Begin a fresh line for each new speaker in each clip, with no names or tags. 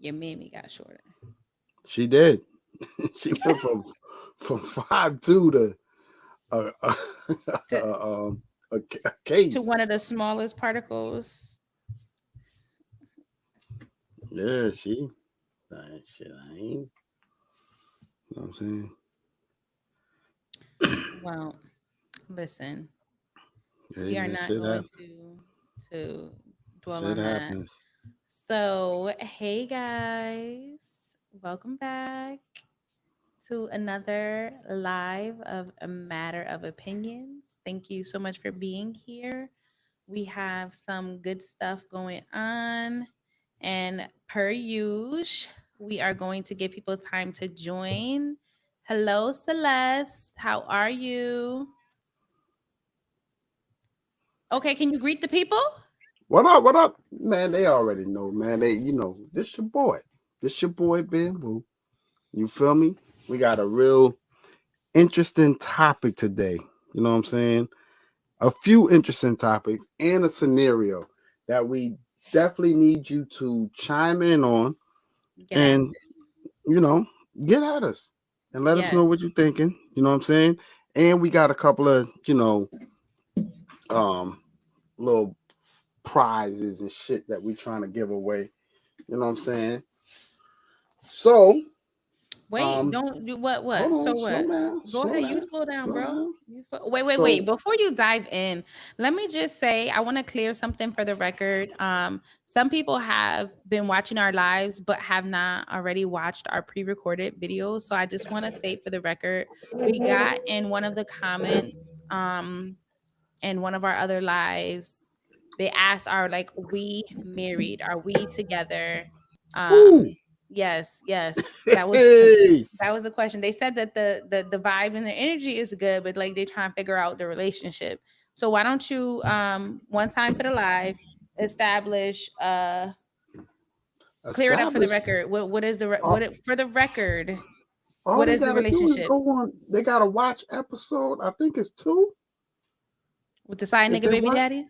Your Mimi got shorter.
She did. She went from 5'2" to a a,
to,
a
to
case.
one of the smallest particles.
Yeah, that shit. I ain't. You know what I'm saying?
Well, listen,
Hey
we are
man,
not going to dwell
shit
on that.
happens.
So, hey guys, welcome back to another live of A Matter of Opinions. Thank you so much for being here. We have some good stuff going on, and per usual, we are going to give people time to join. Hello, Celeste. How are you? Okay, can you greet the people?
What up? What up, man? They already know, man. This your boy. This your boy Ben Boo. You feel me? We got a real interesting topic today. You know what I'm saying? A few interesting topics and a scenario that we definitely need you to chime in on
Get at
and, you know, get at us and let us
yes.
know what you're thinking. You know what I'm saying? And we got a couple of, um, little prizes and shit that we trying to give away. You know what I'm saying? So,
Wait, don't do
hold
what? So
on, slow
what?
down,
Go
slow
ahead, you
down,
slow down,
slow
bro.
down.
Wait.
So,
Before you dive in, let me just say I want to clear something for the record. Some people have been watching our lives but have not already watched our pre-recorded videos. So I just want to state for the record, we got in one of the comments, in one of our other lives, they asked, are like we married? Are we together?
who?
Yes.
Hey,
That was a question. They said that the vibe and the energy is good, but like they try and figure out the relationship. So why don't you one time for the live establish clear it up for the
established.
record. What is the
Uh,
for the record?
all
What
they
is the
gotta do is
relationship
go on. They gotta watch episode. I think it's 2.
with the side
If
nigga
they
baby
watch
daddy?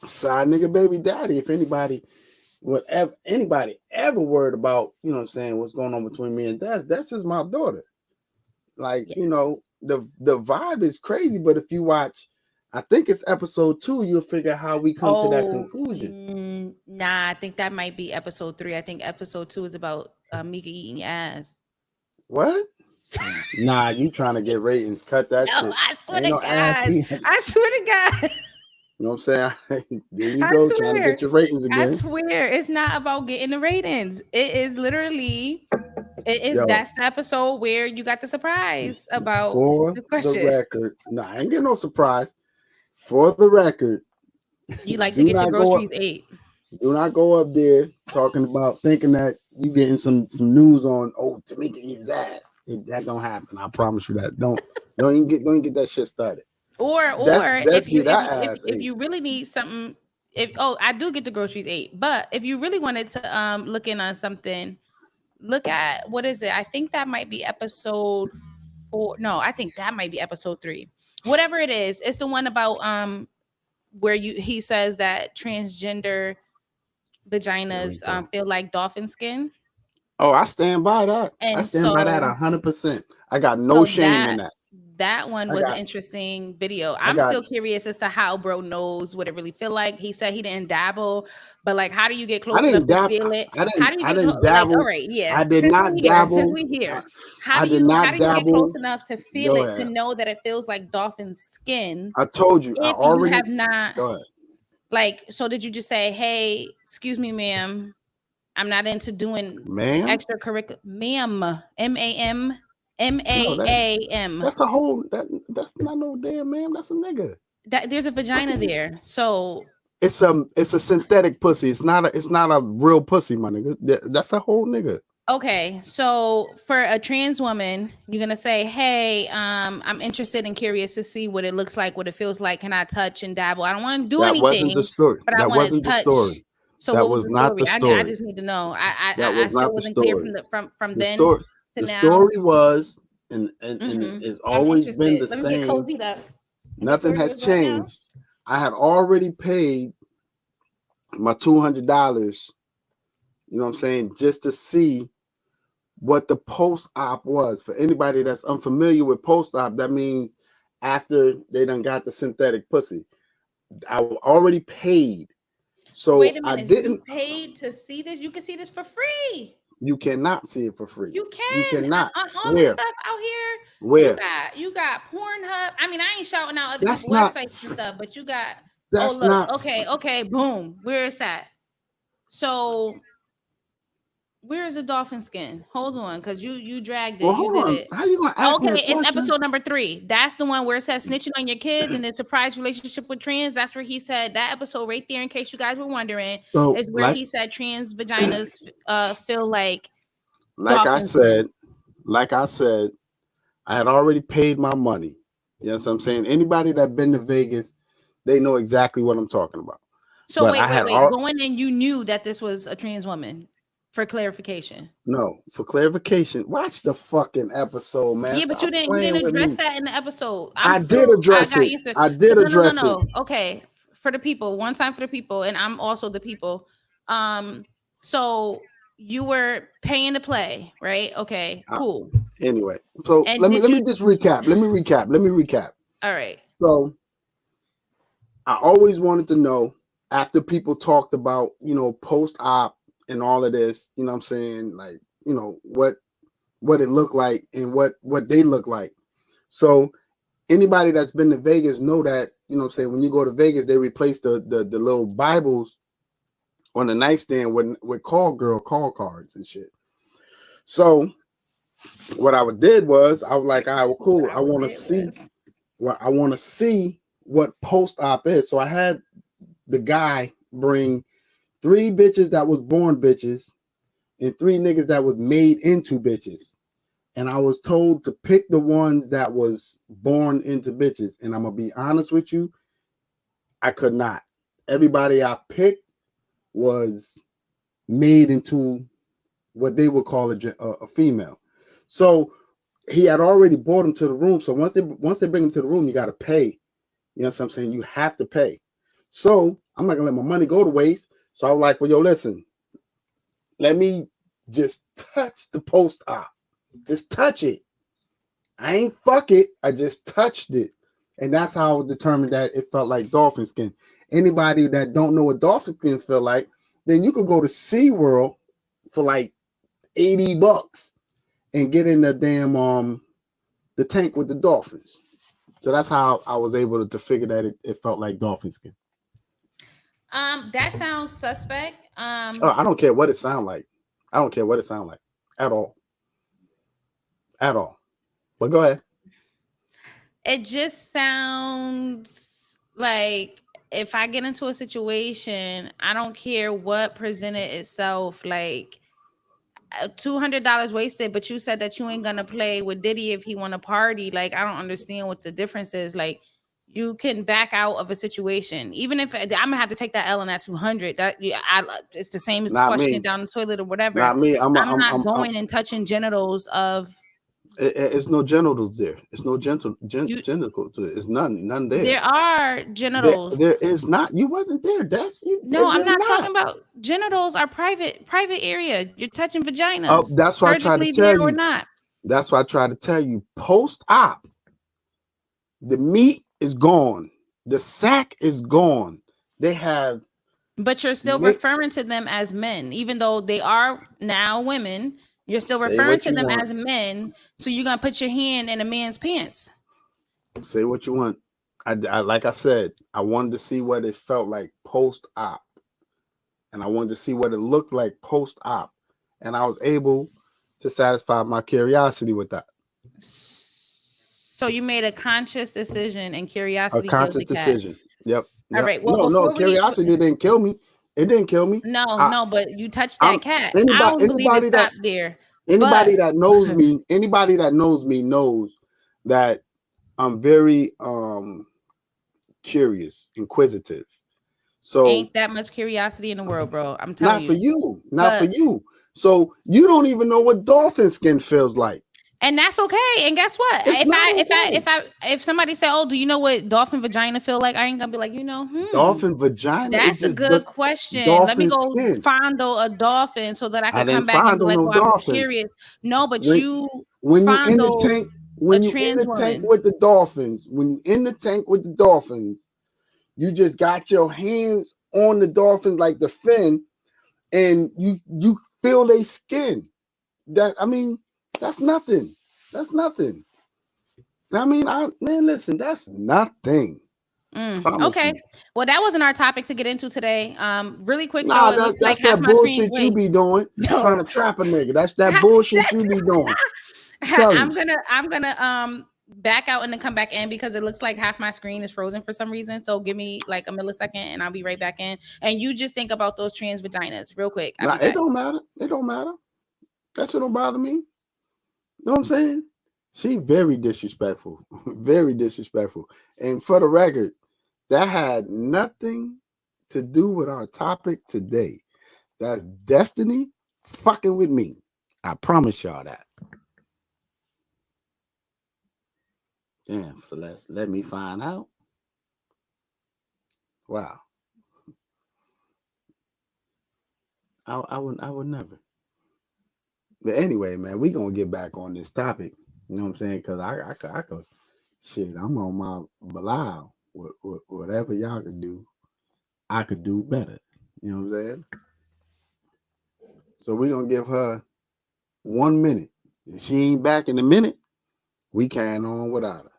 side nigga baby daddy, if anybody ever worried about, you know what I'm saying, what's going on between me and that's just my daughter. Like,
Yes.
the vibe is crazy, but if you watch, I think it's episode 2, you'll figure how we come to that
Oh,
conclusion.
nah. I think that might be episode 3. I think episode 2 is about Mika eating your ass.
What? Nah, you trying to get ratings. Cut that
No,
shit.
I swear
Ain't
to
no ass.
God. I swear to God.
You know what I'm saying? There you
I
go, trying to
swear.
get your ratings
I
again.
swear. It's not about getting the ratings. It is literally,
Yo,
that's the episode where you got the surprise about
for
the
the
question.
record, no, I ain't getting no surprise. For the record,
You like to
do
get your
not go up.
groceries ate.
Do not go up there talking about thinking that you getting some news on. Oh, Tamika eat his ass. That don't happen. I promise you that. Don't even get that shit started.
Or
That's get that ass
if
ate.
you really need something, if I do get the groceries ate, but if you really wanted to look in on something, look at what is it? I think that might be episode 4. No, I think that might be episode 3. Whatever it is, it's the one about where he says that transgender
There we
vaginas
go.
feel like dolphin skin.
Oh, I stand by that. I
And
stand by that
so
100%. I got no
so
shame in
that
that.
that one
I
was an
got
interesting video.
I
I'm
got
still curious as to how bro knows what it really feel like. He said he didn't dabble, but like, how do you get
I
close enough
didn't
to
dab
feel it?
I
How
didn't
do you
I
get
didn't
like, all
dabble.
right, yeah.
I did not
Since
dabble.
we
I,
here,
I did
how
not
do you get close
dabble.
enough to feel
Go
it to
ahead.
know that it feels like dolphin skin
I told you. I
if you
already
have not
go ahead.
like? So did you just say, "Hey, excuse me, ma'am, I'm not into doing
Man.
extracurricular, ma'am,
No,
MAAM."
that's a whole that's not no damn man. That's a nigga.
That there's a
What
vagina
the hell?
there. So
It's a synthetic pussy. It's not a real pussy, my nigga. That's a whole nigga.
okay, so for a trans woman, you're gonna say, "Hey, I'm interested and curious to see what it looks like, what it feels like. Can I touch and dabble? I don't want to do
That wasn't the
anything,
story.
but I
That
want to
wasn't the
touch."
story.
So
That
what was
was
the
not
story?
the
I
story.
just need to know.
That
I
was
still
not the
wasn't clear
story.
from from
The
then
story
to
the
now.
story was and it's
I'm
always been
interested.
the
Let me get
same.
cozied up. And the
Nothing
story
has
was what now?
changed. I had already paid my $200, You know what I'm saying? Just to see what the post-op was. For anybody that's unfamiliar with post-op, that means after they done got the synthetic pussy. I already paid. So
Wait a
I
minute. You
didn't.
paid to see this? You can see this for free.
You cannot see it for free.
You
You
can
cannot.
on all the
Where?
stuff out here.
Where?
You got Pornhub. I mean, I ain't shouting out other
That's
people's
not.
websites and stuff, but you got. Oh
That's
look,
not.
okay, boom. Where is that? So where is the dolphin skin? Hold on, because you dragged it.
Well,
You
hold
did
on.
it.
How you gonna ask me
Okay,
a
it's
question?
episode number 3. That's the one where it says snitching on your kids and the surprise relationship with trans. That's where he said that episode right there. In case you guys were wondering,
So,
is where he said trans vaginas feel like
like I
dolphin skin.
said, I had already paid my money. You know what I'm saying? Anybody that been to Vegas, they know exactly what I'm talking about.
So
But
wait.
I had
Going in, you knew that this was a trans woman. For clarification.
No, for clarification, watch the fucking episode, man.
Yeah, but
Stop
you didn't
playing with
address
me.
that in the episode.
I did address
got
it.
answered.
I did address it.
No. Okay, for the people, one time for the people, and I'm also the people. So you were paying to play, right? Okay, cool.
Anyway, so
And
let me just recap. Let me recap.
All right.
So I always wanted to know, after people talked about, post-op and all of this, you know what I'm saying, like, what it looked like and what they look like. So anybody that's been to Vegas know that, you know what I'm saying, when you go to Vegas, they replace the little Bibles on the nightstand with call cards and shit. So what I did was I was like, all right, well, cool. I want to see what post-op is. So I had the guy bring 3 bitches that was born bitches and 3 niggas that was made into bitches. And I was told to pick the ones that was born into bitches. And I'm going to be honest with you, I could not. Everybody I picked was made into what they would call a female. So he had already brought them to the room. So once they bring them to the room, you got to pay. You know what I'm saying? You have to pay. So I'm not going to let my money go to waste. So I was like, well, yo, listen, let me just touch the post-op. Just touch it. I ain't fuck it. I just touched it. And that's how I determined that it felt like dolphin skin. Anybody that don't know what dolphin skin feel like, then you could go to SeaWorld for like $80 and get in the damn the tank with the dolphins. So that's how I was able to figure that it felt like dolphin skin.
That sounds suspect.
I don't care what it sound like. I don't care what it sound like at all. At all. But go ahead.
It just sounds like if I get into a situation, I don't care what presented itself, like $200 wasted, but you said that you ain't gonna play with Diddy if he want to party. Like, I don't understand what the difference is. Like, you can back out of a situation, even if I'm gonna have to take that L on that 200. It's the same as flushing it down the toilet or whatever.
Not me. I'm
not going and touching genitals of.
It's no genitals there. It's no genitals. It's none there.
There are genitals.
There is not. You wasn't there. That's you.
No, I'm not talking about genitals. Are private area. You're touching vaginas.
Oh, that's why I tried to tell you.
Or not.
That's why I tried to tell you. Post-op, the meat is gone. The sack is gone. They have.
But you're still referring to them as men, even though they are now women. You're still referring to them as men, so you're gonna put your hand in a man's pants.
Say what you want. I like I said, I wanted to see what it felt like post-op, and I wanted to see what it looked like post-op, and I was able to satisfy my curiosity with that.
So you made a conscious decision, and curiosity.
A conscious decision. Yep.
All right.
Well, no, curiosity didn't kill me. It didn't kill me.
No, but you touched that cat. I don't believe it stopped there.
Anybody that knows me knows that I'm very curious, inquisitive. So
ain't that much curiosity in the world, bro. I'm telling you.
Not for you. So you don't even know what dolphin skin feels like.
And that's okay. And guess what?
It's not okay.
If somebody say, "Oh, do you know what dolphin vagina feel like?" I ain't gonna be like,
Dolphin vagina is
that's a
just
good question. Let me
dolphin
go
skin.
fondle a dolphin so that I
I
could
didn't
come back and be
fondle
like,
no
"Oh, I'm
dolphin.
curious." No, but
When
you
when you in the
fondled
tank,
a
when you in
trans
the tank
woman.
with the dolphins, when you in the tank with the dolphins, you just got your hands on the dolphin like the fin, and you feel their skin. That's nothing. That's nothing. Listen, that's nothing. Promise
Okay.
you.
Well, that wasn't our topic to get into today. Really quick though,
Nah,
it looks like
that's
half
that
my screen.
bullshit you
Wait,
be doing, trying
no.
to trap a nigga. That's that bullshit you be doing. Tell him.
I'm gonna back out and then come back in because it looks like half my screen is frozen for some reason. So give me like a millisecond and I'll be right back in. And you just think about those trans vaginas real quick. I'll
Nah,
be
it
back.
don't matter. It don't matter. That shit don't bother me. You know what I'm saying? She very disrespectful. Very disrespectful. And for the record, that had nothing to do with our topic today. That's Destiny fucking with me. I promise y'all that. Damn, Celeste, let me find out. Wow. I would never. But anyway, man, we gonna get back on this topic. You know what I'm saying? Because I could, shit, I'm on my Bilal. Whatever y'all could do, I could do better. You know what I'm saying? So we gonna give her 1 minute. If she ain't back in a minute, we carrying on without her.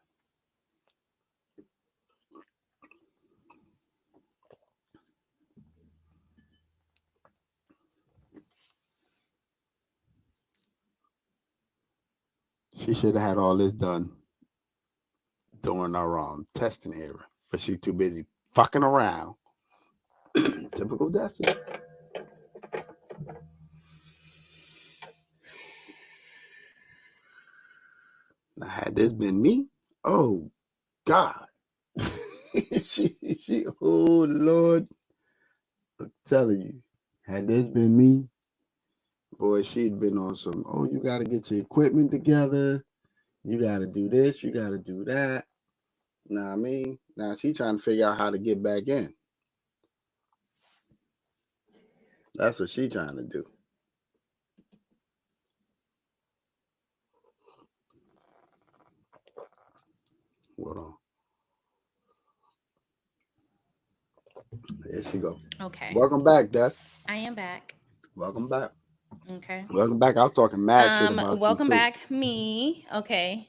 She should have had all this done during our testing era, but she too busy fucking around. Typical Destiny. Now, had this been me, oh God, oh Lord, I'm telling you, had this been me, boy, she'd been on some. Oh, you got to get your equipment together. You got to do this. You got to do that. Know what I mean? Now she trying to figure out how to get back in. That's what she trying to do. Hold on. There she go.
Okay.
Welcome back, Des.
I am back.
Welcome back.
Okay.
Welcome back. I was talking mad shit about you
Welcome
too.
back, me. Okay.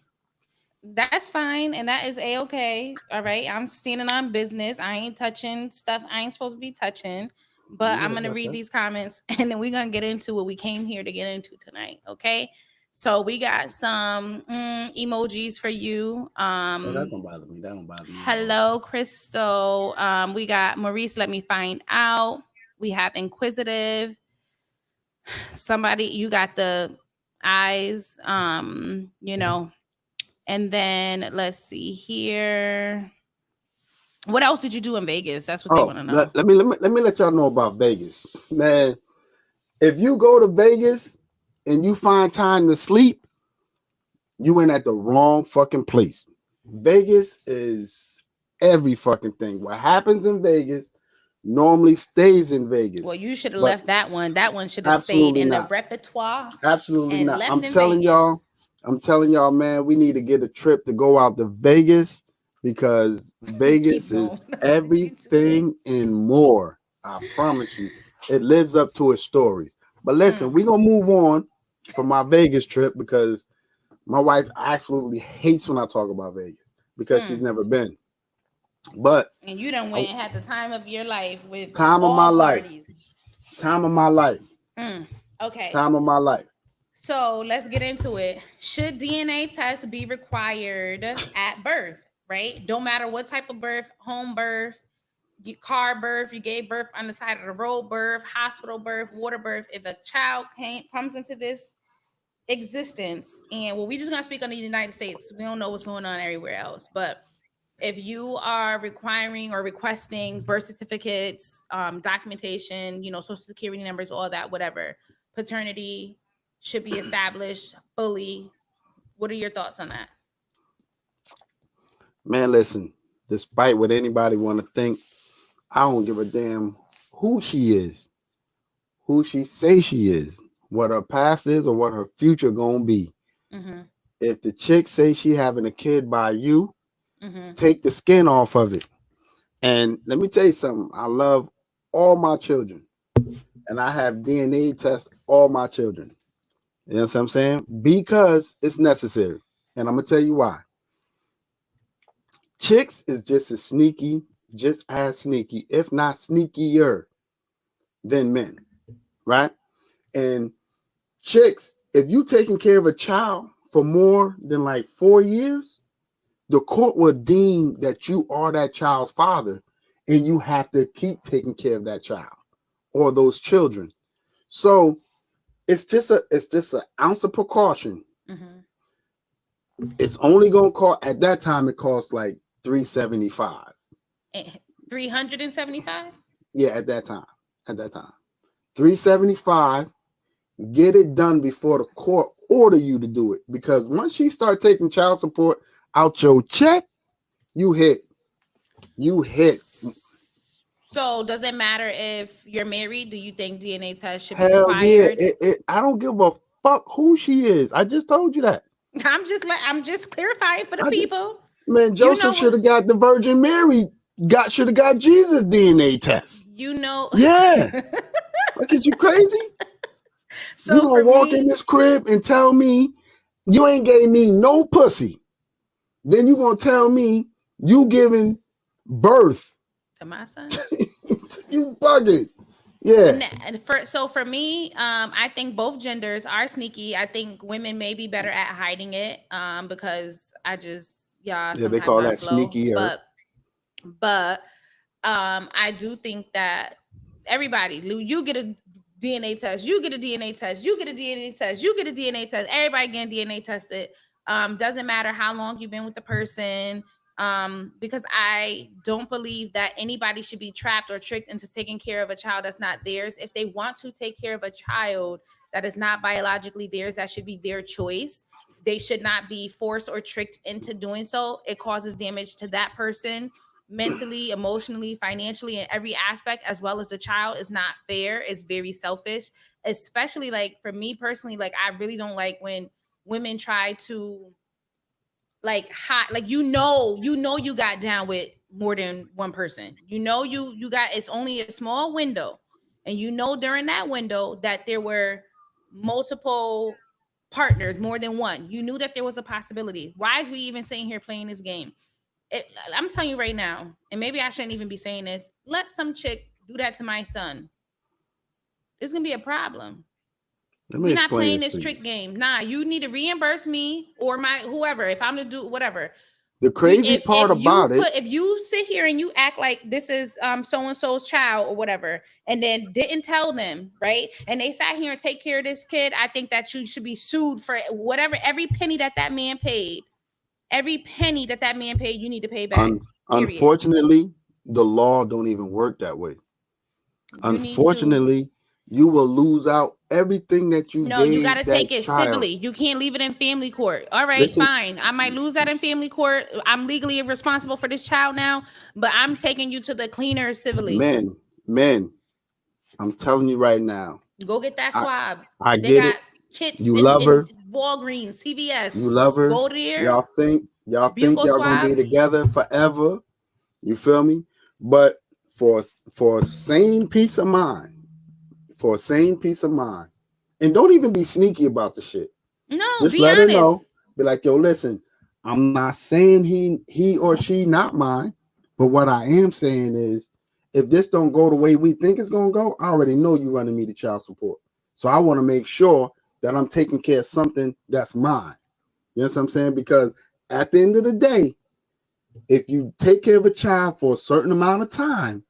That's fine, and that is a-okay. All right. I'm standing on business. I ain't touching stuff I ain't supposed to be touching. But
You
I'm
right
gonna
about
read
that.
these comments and then we're gonna get into what we came here to get into tonight. Okay. So we got some emojis for you.
Oh, that don't bother me. That don't bother me at all.
Hello, Crystal. We got Maurice, let me find out. We have inquisitive. Somebody, you got the eyes, and then let's see here. What else did you do in Vegas? That's what they
Oh,
want to know.
let me let y'all know about Vegas, man. If you go to Vegas and you find time to sleep, you in at the wrong fucking place. Vegas is every fucking thing. What happens in Vegas normally stays in Vegas.
Well, you should have
But
left that one. That one should have stayed
absolutely
in the
not.
repertoire
Absolutely
and
not.
left in Vegas.
I'm telling y'all, man, we need to get a trip to go out to Vegas because
Keep
Vegas
going.
is everything and more. I promise you. It lives up to its stories. But listen, we're gonna move on from my Vegas trip because my wife absolutely hates when I talk about Vegas because she's never been. But
And you done went and had the time of your life with
time of my
all
life.
parties.
Time of my life.
Okay.
Time of my life.
So let's get into it. Should DNA tests be required at birth? Right? Don't matter what type of birth, home birth, car birth, you gave birth on the side of the road birth, hospital birth, water birth. If a child comes into this existence, and well, we just gonna speak on the United States. We don't know what's going on everywhere else, but if you are requiring or requesting birth certificates, documentation, social security numbers, all that, whatever, paternity should be established fully What are your thoughts on that?
Man, listen, despite what anybody want to think, I don't give a damn who she is, who she say she is, what her past is, or what her future gonna be.
Mm-hmm.
If the chick say she having a kid by you,
Mm-hmm.
take the skin off of it. And let me tell you something. I love all my children, and I have DNA test all my children. You know what I'm saying? Because it's necessary, and I'm gonna tell you why. Chicks is just as sneaky, if not sneakier than men, right? And chicks, if you taking care of a child for more than like 4 years, the court will deem that you are that child's father, and you have to keep taking care of that child or those children. So it's just an ounce of precaution.
Mm-hmm.
It's only gonna cost at that time. It costs like 375.
375.
Yeah, at that time. At that time, 375. Get it done before the court order you to do it. Because once she start taking child support out your check, you hit. You hit.
So does it matter if you're married? Do you think DNA test should be
Hell yeah.
required?
I don't give a fuck who she is. I just told you that.
I'm just clarifying for the
I just,
people.
man,
You
Joseph
know
should
what?
have got the Virgin Mary. Should have got Jesus DNA test.
You know.
Yeah. Look at you crazy. You
So
gonna
for
walk in
me,
this crib and tell me you ain't gave me no pussy. Then you gonna tell me you giving birth.
to my son.
You bugging. Yeah.
So for me, I think both genders are sneaky. I think women may be better at hiding it, because yeah,
Yeah, they
sometimes
call
are
that
slow.
sneakier.
But I do think that everybody, you get a DNA test, you get a DNA test, you get a DNA test, you get a DNA test. Everybody getting DNA tested. Doesn't matter how long you've been with the person. Because I don't believe that anybody should be trapped or tricked into taking care of a child that's not theirs. If they want to take care of a child that is not biologically theirs, that should be their choice. They should not be forced or tricked into doing so. It causes damage to that person mentally, emotionally, financially, in every aspect, as well as the child. Is not fair. It's very selfish, especially like for me personally. Like, I really don't like when women try to like hot, like, you got down with more than one person. You got, it's only a small window, and during that window that there were multiple partners, more than one. You knew that there was a possibility. Why is we even sitting here playing this game? I'm telling you right now, and maybe I shouldn't even be saying this. Let some chick do that to my son. It's gonna be a problem.
Let me
We're not
explain
playing
this
this
to you.
trick game. Nah, you need to reimburse me or my whoever if I'm to do whatever.
The crazy part about it,
If you sit here and you act like this is so and so's child or whatever, and then didn't tell them, right, and they sat here and take care of this kid, I think that you should be sued for whatever, every penny that man paid. Every penny that man paid, you need to pay back. Period.
unfortunately, the law don't even work that way.
You need to.
Unfortunately, you will lose out everything that you
No, you got
gave
to
that
take it
child.
civilly. You can't leave it in family court. All right,
Listen,
fine. I might lose that in family court. I'm legally responsible for this child now, but I'm taking you to the cleaner civilly.
men, I'm telling you right now,
Go get that
I,
swab.
I
They
get it.
got kits
You
in,
love her.
Walgreens, CVS.
You love her.
Go there.
Y'all think
Buccal
y'all gonna
swab.
be together forever. You feel me? But for sane peace of mind, for sane peace of mind, and don't even be sneaky about the shit.
No,
Just
be
let her
honest.
know. Be like, yo, listen, I'm not saying he or she not mine, but what I am saying is, if this don't go the way we think it's gonna go, I already know you running me to child support. So I want to make sure that I'm taking care of something that's mine. You know what I'm saying? Because at the end of the day, if you take care of a child for a certain amount of time,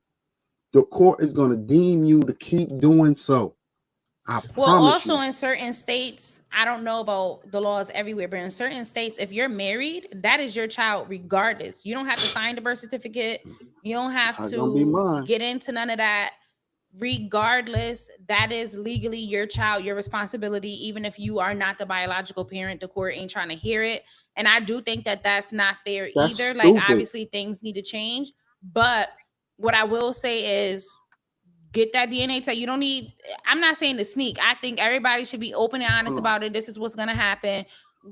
the court is going to deem you to keep doing so. I
Well,
promise
also
you.
in certain states, I don't know about the laws everywhere, but in certain states, if you're married, that is your child regardless. You don't have to sign the birth certificate. You don't have
Not gonna be
to
mine.
get into none of that. regardless, that is legally your child, your responsibility, even if you are not the biological parent. The court ain't trying to hear it. And I do think that that's not fair
That's
either. Like,
stupid.
obviously things need to change, but what I will say is get that DNA test. You don't need, I'm not saying to sneak. I think everybody should be open and honest about it. This is what's going to happen.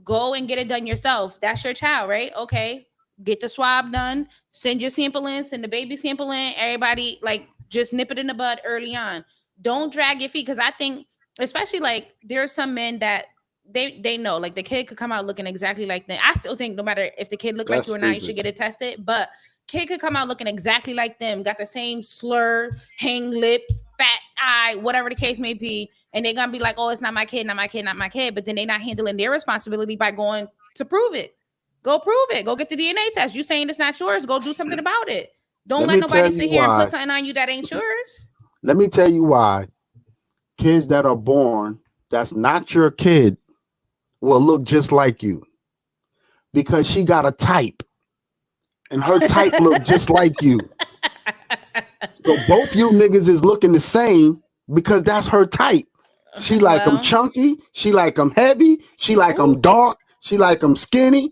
Go and get it done yourself. That's your child, right? Okay. Get the swab done. Send your sample in, send the baby sample in. Everybody, like, just nip it in the bud early on. Don't drag your feet. Cause I think, especially like, there are some men that they know, like, the kid could come out looking exactly like them. I still think no matter if the kid look like
That's
you or not, you should
stupid.
get it tested. But kid could come out looking exactly like them, got the same slur, hang lip, fat eye, whatever the case may be, and they're gonna be like, "Oh, it's not my kid, not my kid, not my kid." But then they're not handling their responsibility by going to prove it. Go prove it. Go get the DNA test. You saying it's not yours? Go do something about it. Don't
Let
let
me
nobody
tell you
sit here and put
why.
something on you that ain't yours.
Let me tell you why. Kids that are born that's not your kid will look just like you because she got a type and her type look just like you. So both you niggas is looking the same because that's her type. She like them
Well,
chunky. She like them heavy. She like them
ooh.
dark. She like them skinny.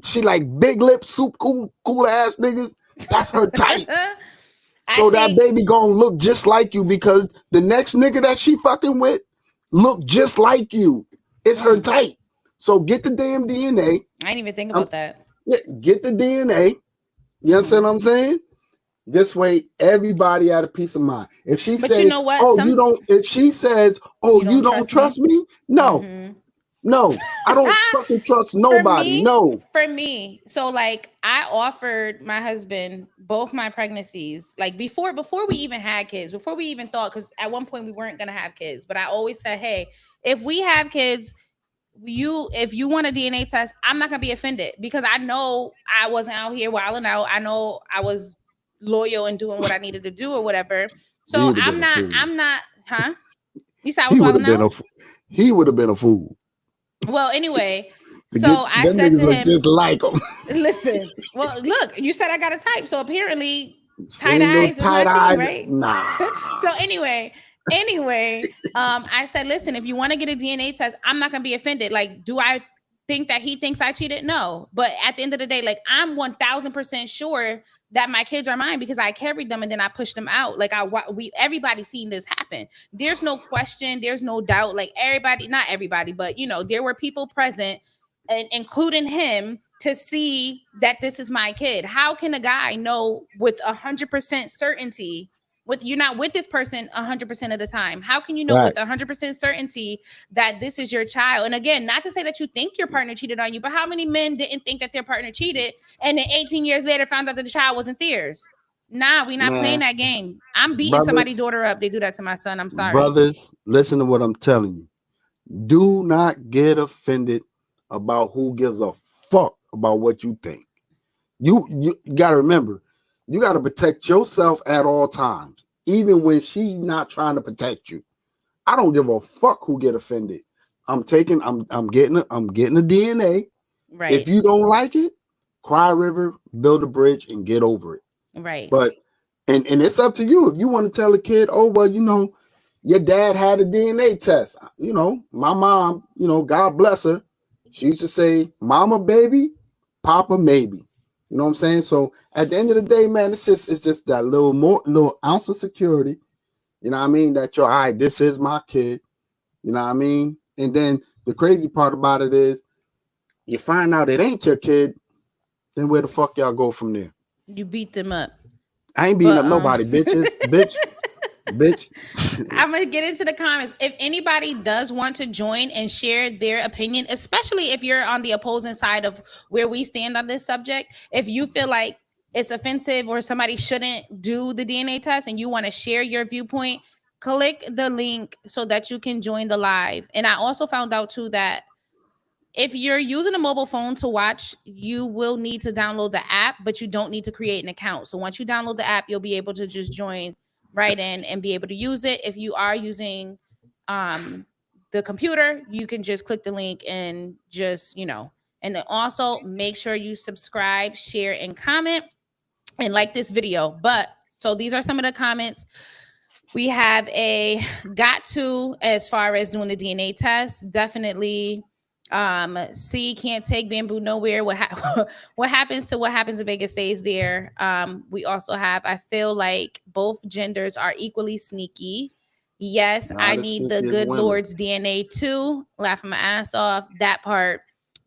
She like big lips, soup cool ass niggas. That's her type.
I
So that
think
baby gonna look just like you because the next nigga that she fucking with look just like you. It's her
mm,
type. So get the damn DNA.
I didn't even think
Um,
about that.
yeah, get the DNA. You understand
Hmm.
what I'm saying? This way, everybody had a peace of mind. If she
But you
say,
know what?
"Oh, you don't," if she says, "Oh,
You
you
don't
don't
trust
trust
me.
me," no,
Hmm.
no, I don't fucking trust
for
nobody.
me,
No,
for me, so like I offered my husband both my pregnancies, like before we even had kids, before we even thought, because at one point we weren't gonna have kids. But I always said, hey, if we have kids, if you want a DNA test, I'm not gonna be offended because I know I wasn't out here wilding out. I know I was loyal and doing what I needed to do or whatever.
he
So
would have been a fool.
I'm not, huh? You said I was
He would have
wilding
been
out?
a. He would have been a fool
Well, anyway,
to
so
get
I
them
said
niggas
to
look
him,
just like him.
listen, well, look, you said I got a type, so apparently tight
Same little
eyes is my
tight
thing,
eyes.
right?
Nah,
So anyway, I said, listen, if you want to get a DNA test, I'm not gonna be offended. Like, do I think that he thinks I cheated? No, but at the end of the day, like, I'm 1,000% sure that my kids are mine because I carried them and then I pushed them out. Like, we everybody's seen this happen. There's no question, there's no doubt. Like, everybody, not everybody, but there were people present, and including him, to see that this is my kid. How can a guy know with 100% certainty? With you're not with this person 100% of the time. How can you know with
facts.
100% certainty that this is your child? And again, not to say that you think your partner cheated on you, but how many men didn't think that their partner cheated and then 18 years later found out that the child wasn't theirs? Nah, we not playing
Man,
that game. I'm beating somebody's
brothers,
daughter up. They do that to my son. I'm sorry.
brothers, listen to what I'm telling you. Do not get offended about who gives a fuck about what you think. You gotta remember, you gotta protect yourself at all times, even when she's not trying to protect you. I don't give a fuck who get offended. I'm getting the DNA. If
Right.
you don't like it, cry river, build a bridge, and get over it.
Right.
But and it's up to you. If you want to tell a kid, oh well, your dad had a DNA test. My mom, God bless her. She used to say, "Mama, baby, Papa, maybe." You know what I'm saying? So at the end of the day, man, it's just that little ounce of security. You know what I mean? That you're all right. This is my kid. You know what I mean? And then the crazy part about it is, you find out it ain't your kid. Then where the fuck y'all go from there?
You beat them up.
I ain't beating
But
up nobody, bitches, bitch.
I'm gonna get into the comments. If anybody does want to join and share their opinion, especially if you're on the opposing side of where we stand on this subject, if you feel like it's offensive or somebody shouldn't do the DNA test and you want to share your viewpoint, click the link so that you can join the live. And I also found out too that if you're using a mobile phone to watch, you will need to download the app, but you don't need to create an account. So once you download the app, you'll be able to just join right in and be able to use it. If you are using um, the computer, you can just click the link and just, and then also make sure you subscribe, share, and comment and like this video. But so these are some of the comments. We have a got to, as far as doing the DNA test, definitely. C can't take bamboo nowhere. What happens to what happens in Vegas stays there. We also have, I feel like both genders are equally sneaky. Yes, I
Not as
need the
sneaky as
good
women.
Lord's DNA too. Laughing my ass off. That part.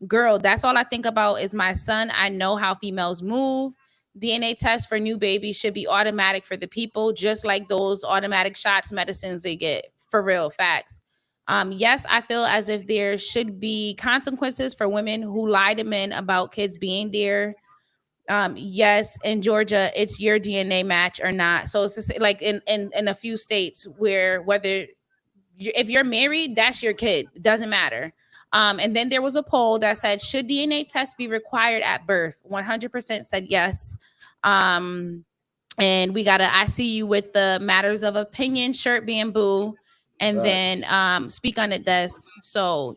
Girl, that's all I think about is my son. I know how females move. DNA test for new babies should be automatic for the people, just like those automatic shots, medicines they get. For real, facts. Yes, I feel as if there should be consequences for women who lie to men about kids being there. Yes, in Georgia, it's your DNA match or not. So it's just like in a few states where whether if you're married, that's your kid. It doesn't matter. And then there was a poll that said, should DNA tests be required at birth? 100% said yes. Um, and we got a I see you with the matters of opinion shirt, bamboo, and then
Facts.
speak on it, Des. So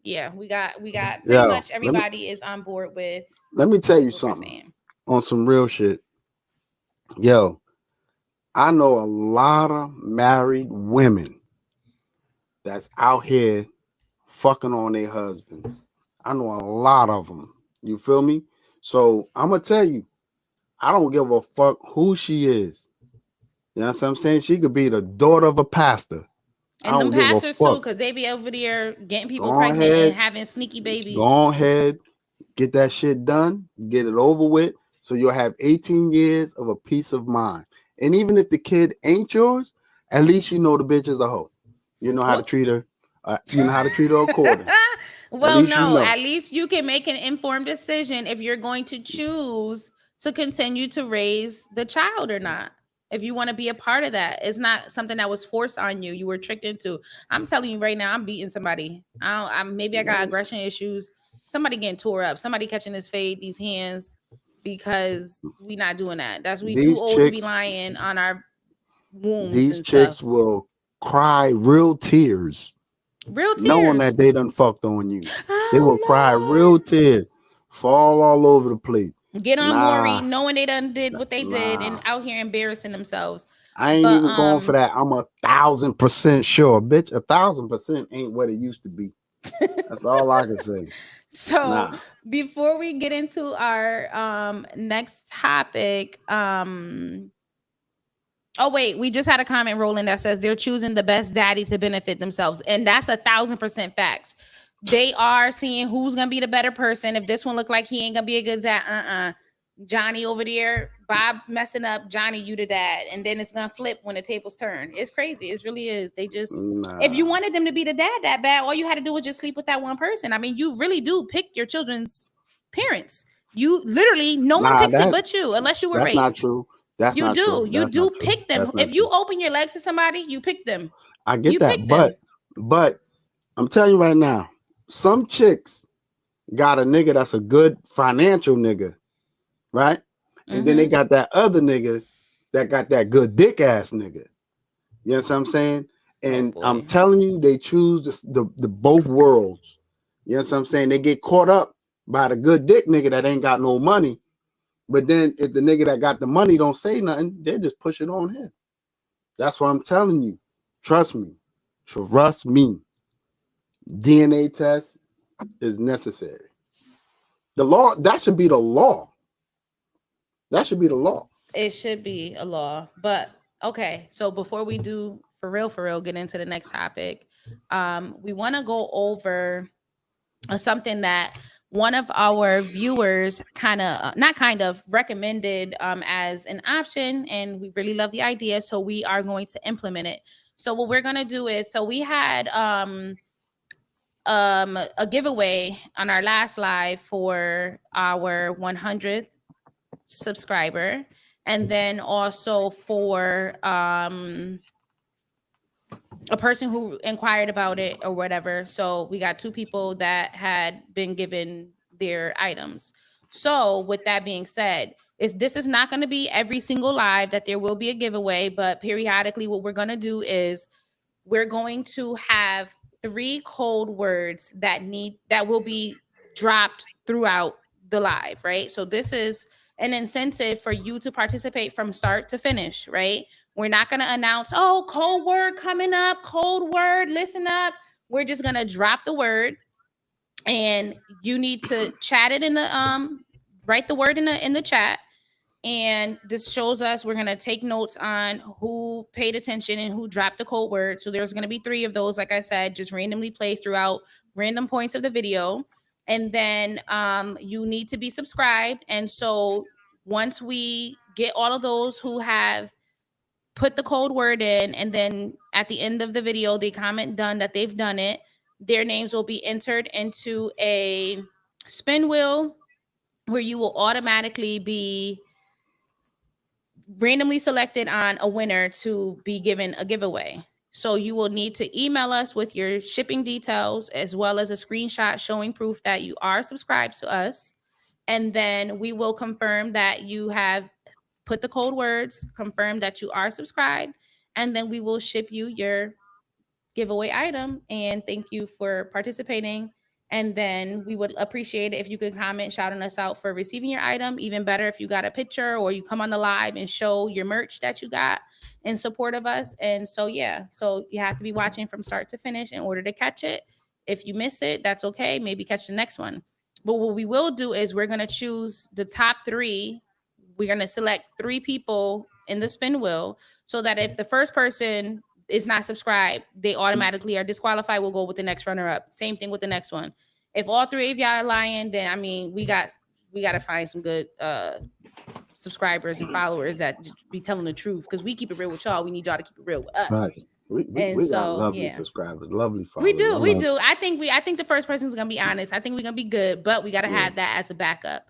yeah, we got pretty
Yo,
much everybody is on board with
let me tell you
what we're
something
saying.
on some real shit. Yo, I know a lot of married women that's out here fucking on their husbands. I know a lot of them. You feel me? So I'm gonna tell you, I don't give a fuck who she is. You know what I'm saying? She could be the daughter of a pastor. I
And them
don't give a
pastors too,
fuck.
because they be over there getting people
Go
pregnant and
ahead,
having sneaky babies.
go ahead, get that shit done, get it over with, so you'll have 18 years of a peace of mind. And even if the kid ain't yours, at least you know the bitch is a hoe. You know how to
Well,
treat her. You know how to treat her according. At
well,
least you
no.
know.
At least you can make an informed decision if you're going to choose to continue to raise the child or not. If you want to be a part of that, it's not something that was forced on you. You were tricked into. I'm telling you right now, I'm beating somebody. Maybe I got aggression issues. Somebody getting tore up. Somebody catching his fade, these hands, because we not doing that. That's we too
These
old to be
chicks,
lying on our wombs
these
and stuff.
chicks will cry real tears,
Real
knowing
tears.
that they done fucked on you. They will cry real
Oh Lord.
tears, fall all over the place.
Get on Maury,
Nah,
knowing they done did what they did
nah.
and out here embarrassing themselves.
I ain't
But
even going for that. I'm 1,000% sure, bitch. 1,000% ain't what it used to be. That's all I can say.
so
Nah,
before we get into our next topic, oh wait, we just had a comment rolling that says they're choosing the best daddy to benefit themselves, and that's 1,000% facts. They are seeing who's gonna be the better person. If this one look like he ain't gonna be a good dad, Johnny over there, Bob messing up, Johnny, you the dad, and then it's gonna flip when the tables turn. It's crazy. It really is. They just, if you
nah,
wanted them to be the dad that bad, all you had to do was just sleep with that one person. I mean, you really do pick your children's parents. You literally, no one
nah.
picks it but you, unless you were
That's not
raped.
true. That's
You
not true.
do. You
That's not
do
true.
pick them.
That's not
If you
true.
open your legs to somebody, you pick them.
I get
You
that,
pick them.
but I'm telling you right now, some chicks got a nigga that's a good financial nigga, right? And then they
Mm-hmm.
got that other nigga that got that good dick ass nigga. You know what I'm saying?
Oh
And I'm
boy.
telling you, they choose the both worlds. You know what I'm saying? They get caught up by the good dick nigga that ain't got no money. But then if the nigga that got the money don't say nothing, they just push it on him. That's what I'm telling you. Trust me. Trust me. DNA test is necessary. The law, that should be the law. That should be the law.
It should be a law. But okay, so before we do for real, get into the next topic, we want to go over something that one of our viewers kind of not kind of recommended as an option, and we really love the idea, so we are going to implement it. So what we're going to do is, so we had a giveaway on our last live for our 100th subscriber, and then also for a person who inquired about it or whatever. So we got two people that had been given their items. So with that being said, this is not going to be every single live that there will be a giveaway, but periodically what we're going to do is we're going to have 3 code words that will be dropped throughout the live, right? So this is an incentive for you to participate from start to finish, right? We're not going to announce, oh, code word coming up, code word, listen up. We're just going to drop the word, and you need to chat it in the write the word in the chat. And this shows us, we're going to take notes on who paid attention and who dropped the code word. So there's going to be 3 of those, like I said, just randomly placed throughout random points of the video. And then you need to be subscribed. And so once we get all of those who have put the code word in, and then at the end of the video, they comment done that they've done it, their names will be entered into a spin wheel where you will automatically be randomly selected on a winner to be given a giveaway. So you will need to email us with your shipping details as well as a screenshot showing proof that you are subscribed to us. And then we will confirm that you have put the code words, confirm that you are subscribed, and then we will ship you your giveaway item. And thank you for participating. And then we would appreciate it if you could comment shouting us out for receiving your item. Even better if you got a picture or you come on the live and show your merch that you got in support of us. And so, yeah, so you have to be watching from start to finish in order to catch it. If you miss it, that's okay. Maybe catch the next one. But what we will do is we're going to choose the top 3. We're going to select 3 people in the spin wheel so that if the first person is not subscribed, they automatically are disqualified. We'll go with the next runner up. Same thing with the next one. If all 3 of y'all are lying, then I mean, we got to find some good subscribers and followers that be telling the truth, because we keep it real with y'all. We need y'all to keep it real with us.
Right. We got lovely subscribers, lovely followers.
We do. I think the first person is gonna be honest. I think we're gonna be good, but we gotta have that as a backup.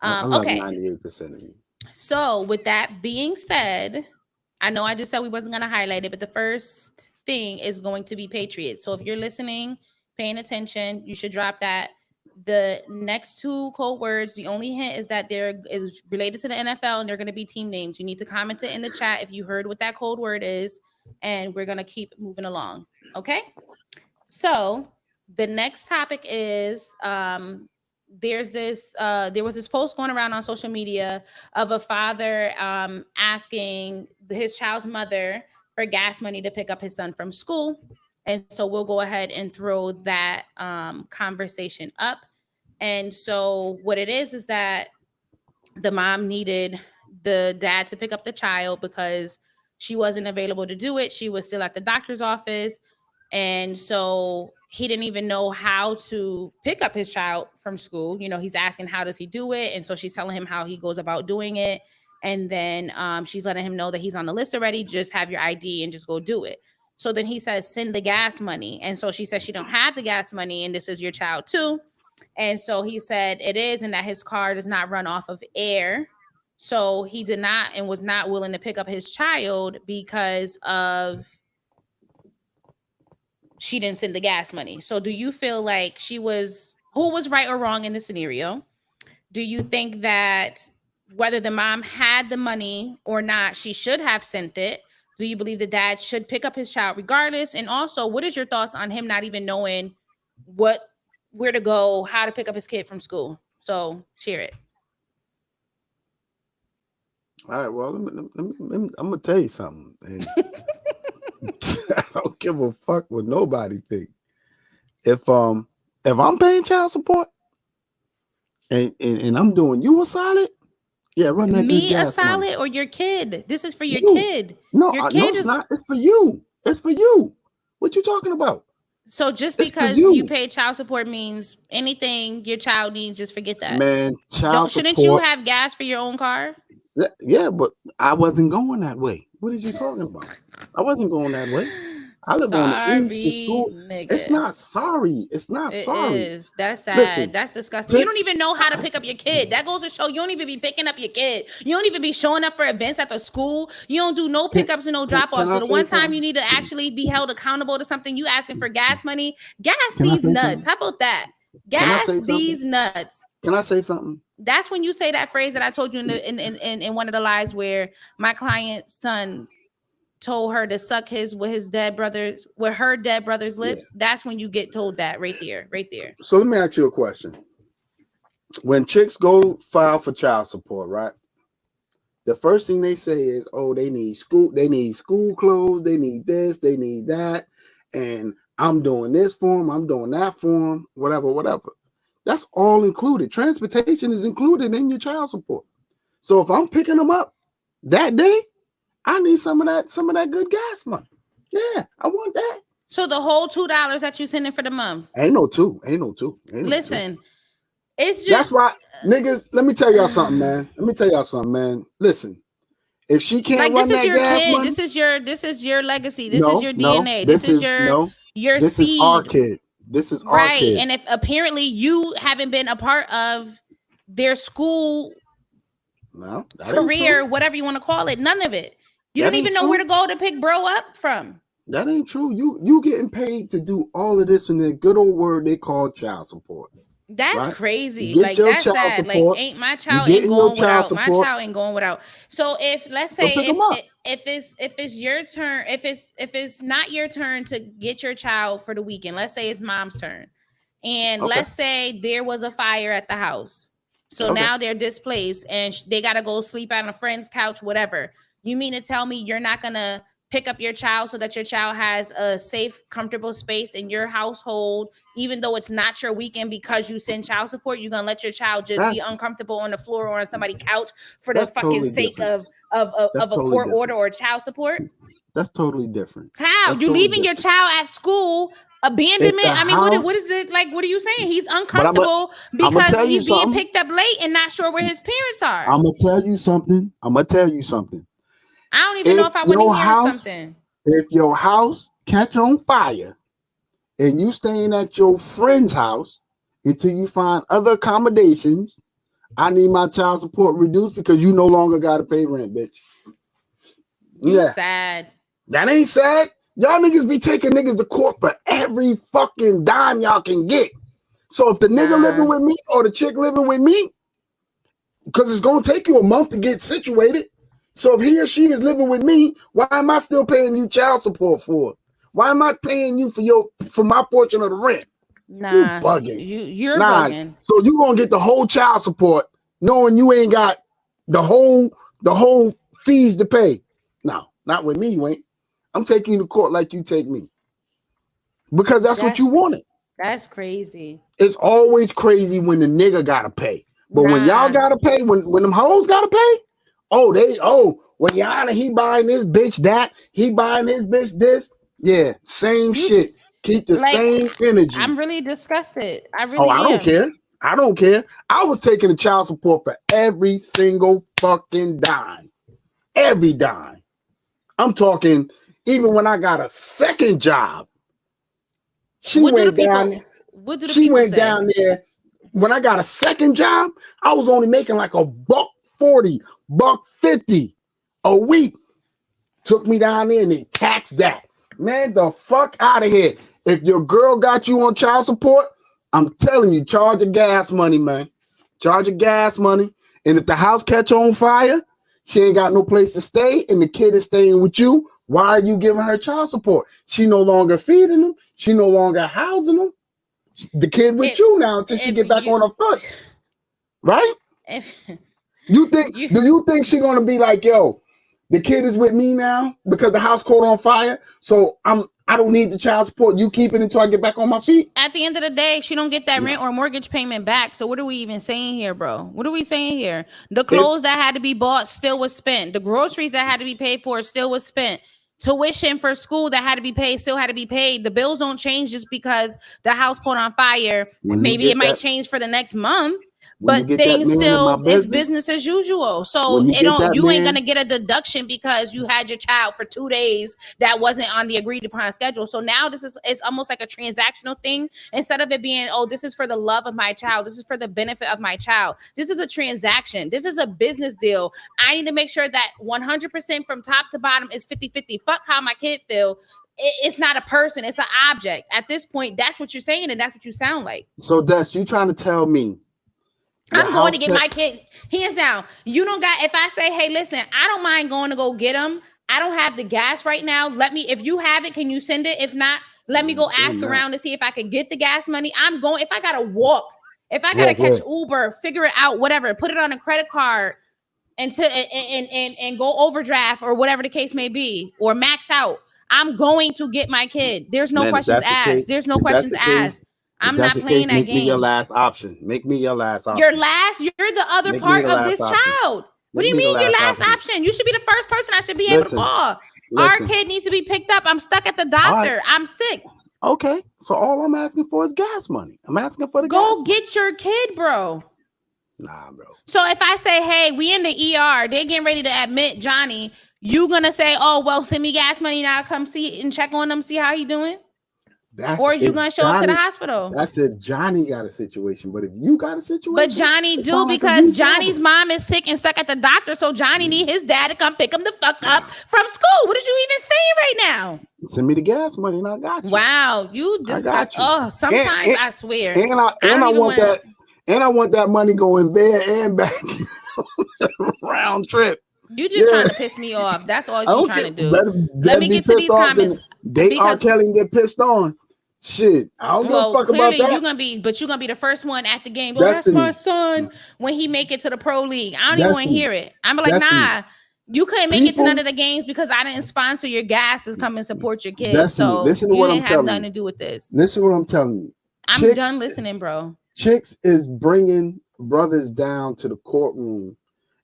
Okay.
98% of you.
So with that being said, I know I just said we wasn't going to highlight it, but the first thing is going to be Patriots. So if you're listening, paying attention, you should drop that. The next 2 code words, the only hint is that there is related to the NFL and they're going to be team names. You need to comment it in the chat if you heard what that code word is, and we're going to keep moving along. Okay? So the next topic is there was this post going around on social media of a father asking his child's mother for gas money to pick up his son from school. And so we'll go ahead and throw that conversation up. And so what it is that the mom needed the dad to pick up the child because she wasn't available to do it. She was still at the doctor's office. And so he didn't even know how to pick up his child from school. You know, he's asking, how does he do it? And so she's telling him how he goes about doing it. And then she's letting him know that he's on the list already. Just have your ID and just go do it. So then he says, send the gas money. And so she says she don't have the gas money and this is your child too. And so he said it is, and that his car does not run off of air. So he did not and was not willing to pick up his child because of she didn't send the gas money. So do you feel like who was right or wrong in the scenario? Do you think that whether the mom had the money or not, she should have sent it? Do you believe the dad should pick up his child regardless? And also, what is your thoughts on him not even knowing where to go, how to pick up his kid from school? So share it.
All right. Well, I'm gonna tell you something. And I don't give a fuck what nobody think. If I'm paying child support and I'm doing you a solid, yeah, run that
me
good gas
a solid
money.
Or your kid. This is for your kid.
No,
your kid
it's not. It's for you. It's for you. What you talking about?
So just because you pay child support means anything your child needs, just forget that.
Man,
shouldn't you have gas for your own car?
Yeah, but I wasn't going that way. What are you talking about? I wasn't going that way. I live on the east to school.
Nigga.
It's not sorry. It's not sorry.
It is. That's sad.
Listen,
that's disgusting. You don't even know how to pick up your kid. That goes to show you don't even be picking up your kid. You don't even be showing up for events at the school. You don't do no pickups and no drop-offs. So the one time you need to actually be held accountable to something, you asking for gas money. Gas these nuts. How about that? Gas these nuts.
Can I say something?
That's when you say that phrase that I told you in one of the lives where my client's son told her to suck with her dead brother's lips. Yeah. That's when you get told that right there.
So let me ask you a question. When chicks go file for child support, right? the first thing they say is, oh, they need school clothes, they need this, they need that, and I'm doing this for them, I'm doing that for them, whatever. That's all included. Transportation is included in your child support. So if I'm picking them up that day, I need some of that good gas money. Yeah, I want that.
So the whole $2 that you sending for the month.
Ain't no two.
Listen, it's just
that's why niggas. Let me tell y'all something, man. Listen, if she can't
like
run
this is
that
your
gas
kid,
money,
this is your legacy, this is your DNA,
this is
your
this
seed.
is our kid. This is our kid.
And if apparently you haven't been a part of their school career, whatever you want to call it, none of it. You don't even know where to go to pick bro up from.
That ain't true. You getting paid to do all of this in the good old word they call child support.
That's right? Crazy. Like that's sad.
Support.
Like ain't my child ain't going without. Support. My child ain't going without. So if let's say if it's your turn, if it's not your turn to get your child for the weekend, let's say it's mom's turn, and let's say there was a fire at the house, so now they're displaced and they gotta go sleep on a friend's couch, whatever. You mean to tell me you're not gonna pick up your child so that your child has a safe, comfortable space in your household, even though it's not your weekend because you send child support? You're gonna let your child just be uncomfortable on the floor or on somebody's couch for the fucking sake of a court order or child support?
That's totally different.
How? You leaving your child at school? Abandonment? I mean, what is it like? What are you saying? He's uncomfortable because he's being picked up late and not sure where his parents are.
I'm gonna tell you something.
I don't even know if I want to hear something.
If your house catch on fire and you staying at your friend's house until you find other accommodations, I need my child support reduced because you no longer got to pay rent, bitch.
Yeah. Sad.
That ain't sad. Y'all niggas be taking niggas to court for every fucking dime y'all can get. So if the nigga living with me or the chick living with me, because it's going to take you a month to get situated. So if he or she is living with me, why am I still paying you child support for it? Why am I paying you for my portion of the rent?
Nah, you bugging. You're bugging.
So you gonna get the whole child support, knowing you ain't got the whole fees to pay. No, not with me. You ain't. I'm taking you to court like you take me, because that's what you wanted.
That's crazy.
It's always crazy when the nigga gotta pay, but when y'all gotta pay, when them hoes gotta pay. Well, Yana, he buying this bitch that, he buying this bitch this. Yeah, same shit. Keep the same energy.
I'm really disgusted. I am.
I don't care. I was taking the child support for every single fucking dime. Every dime. I'm talking, even when I got a second job, she went down there. When I got a second job, I was only making like $1.40, $1.50 a week. Took me down there and they taxed that. Man, the fuck out of here. If your girl got you on child support, I'm telling you, charge your gas money, man. Charge your gas money. And if the house catch on fire, she ain't got no place to stay and the kid is staying with you, why are you giving her child support? She no longer feeding them. She no longer housing them. The kid with you now until she get back on her foot. Right? Do you think she gonna be like, yo, the kid is with me now because the house caught on fire, so I don't need the child support. You keep it until I get back on my feet.
At the end of the day, she don't get that rent or mortgage payment back. So what are we even saying here, bro? What are we saying here? The clothes that had to be bought still was spent. The groceries that had to be paid for still was spent. Tuition for school that had to be paid still had to be paid. The bills don't change just because the house caught on fire. Maybe it might change for the next month. But things still, it's business as usual. So you ain't gonna get a deduction because you had your child for 2 days that wasn't on the agreed upon schedule. So now it's almost like a transactional thing. Instead of it being, oh, this is for the love of my child, this is for the benefit of my child. This is a transaction. This is a business deal. I need to make sure that 100% from top to bottom is 50-50. Fuck how my kid feel. It's not a person, it's an object. At this point, that's what you're saying, and that's what you sound like.
So that's you trying to tell me.
I'm going to get my kid hands down. You don't got, if I say, hey, listen, I don't mind going to go get him. I don't have the gas right now. If you have it, can you send it? If not, let me go ask around to see if I can get the gas money. I'm going, if I got to walk, if I got to catch Uber, figure it out, whatever, put it on a credit card and go overdraft or whatever the case may be, or max out, I'm going to get my kid. There's no questions asked. There's no questions asked. I'm not playing that game.
Make me your last option. Make me your last option.
You're the other part of this child. What do you mean your last option? You should be the first person I should be able to call. Our kid needs to be picked up. I'm stuck at the doctor. Right. I'm sick.
Okay, so all I'm asking for is gas money. I'm asking for the gas
money. Go get your kid, bro.
Nah, bro.
So if I say, hey, we in the ER, they're getting ready to admit Johnny, you gonna say, oh, well, send me gas money now, come see and check on him, see how he doing? Or is you gonna show up to the hospital?
That's if Johnny got a situation, but if you got a situation,
but Johnny do, because Johnny's mom is sick and stuck at the doctor, so Johnny need his dad to come pick him the fuck up from school. What is you even saying right now?
Send me the gas money and I got you.
Wow, you disgust. Oh, sometimes I swear.
And I want that. And I want that money going there and back. Round trip.
You just trying to piss me off. That's all you're trying to do. Let me get to these comments.
R. Kelly and get pissed on. Shit, I don't give a fuck about that.
You're gonna be the first one at the game. Well, that's my son when he make it to the pro league. I don't even want to hear it. I'm like, nah, you couldn't make it to none of the games because I didn't sponsor your gas to come and support your kids. So you didn't have nothing to do with this.
Listen to what I'm telling you.
I'm done listening, bro.
Chicks is bringing brothers down to the courtroom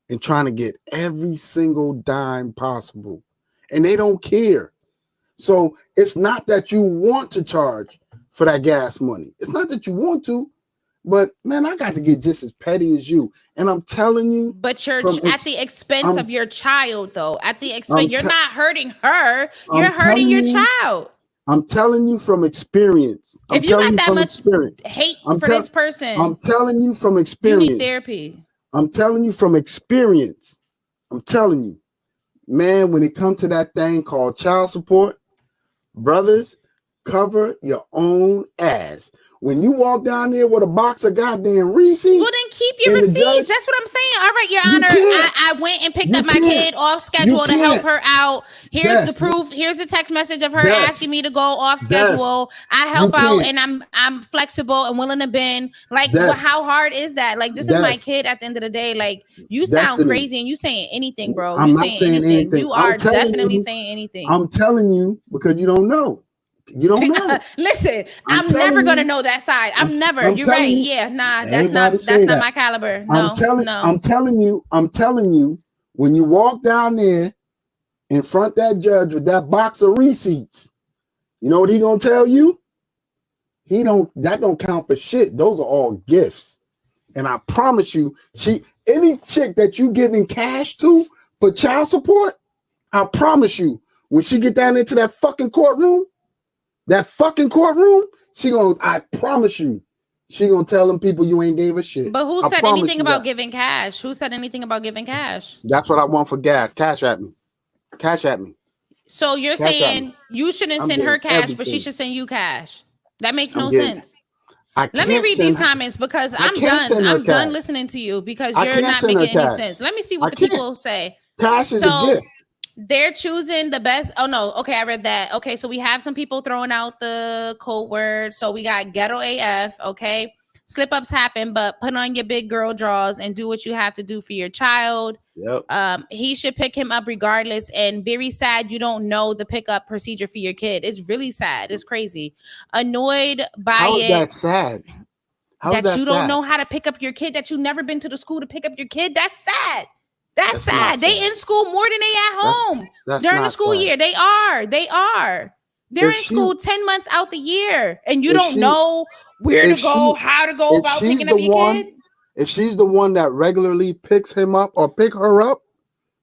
and trying to get every single dime possible, and they don't care. So it's not that you want to charge for that gas money. It's not that you want to, but man, I got to get just as petty as you. And I'm telling you,
but you're at the expense of your child, though. At the expense, you're not hurting her. You're hurting your child.
I'm telling you from experience.
If you got that much hate for this person,
I'm telling you from experience.
You need therapy.
I'm telling you from experience. I'm telling you, man, when it comes to that thing called child support, brothers, cover your own ass. When you walk down there with a box of goddamn receipts,
well, then keep your receipts. That's what I'm saying. All right, Your Honor, I went and picked up my kid off schedule to help her out. Here's the proof. Here's the text message of her asking me to go off schedule. I help out, and I'm flexible and willing to bend. Like, how hard is that? Like, this is my kid at the end of the day. Like, you sound crazy and you saying anything, bro.
I'm not saying anything.
You are definitely saying anything.
I'm telling you because you don't know. You don't know.
Listen, I'm never gonna know that side. I'm never. You're right. Yeah, nah, that's not my caliber. No,
I'm telling you, when you walk down there in front of that judge with that box of receipts, you know what he gonna tell you? That don't count for shit. Those are all gifts. And I promise you, any chick that you giving cash to for child support, I promise you, when she get down into that fucking courtroom, I promise you, she gonna tell them people you ain't gave a shit.
But who said anything about giving cash? Who said anything about giving cash?
That's what I want for gas. Cash at me.
So you're saying you shouldn't send her cash, but she should send you cash. That makes no sense. Let me read these comments because I'm done. I'm done listening to you because you're not making any sense. Let me see what the people say.
Cash is a gift.
They're choosing the best. Oh, no. Okay, I read that. Okay, so we have some people throwing out the code word. So we got ghetto AF. Okay, slip-ups happen, but put on your big girl draws and do what you have to do for your child.
Yep.
He should pick him up regardless. And very sad you don't know the pickup procedure for your kid. It's really sad. It's crazy. Annoyed by
How is that sad?
That you don't know how to pick up your kid, that you never been to the school to pick up your kid. That's sad. That's sad. They in school more than they at home during the school year. They are. They're in school 10 months out the year, and you don't know where to go, how to go about picking up your kid.
If she's the one that regularly picks him up or pick her up,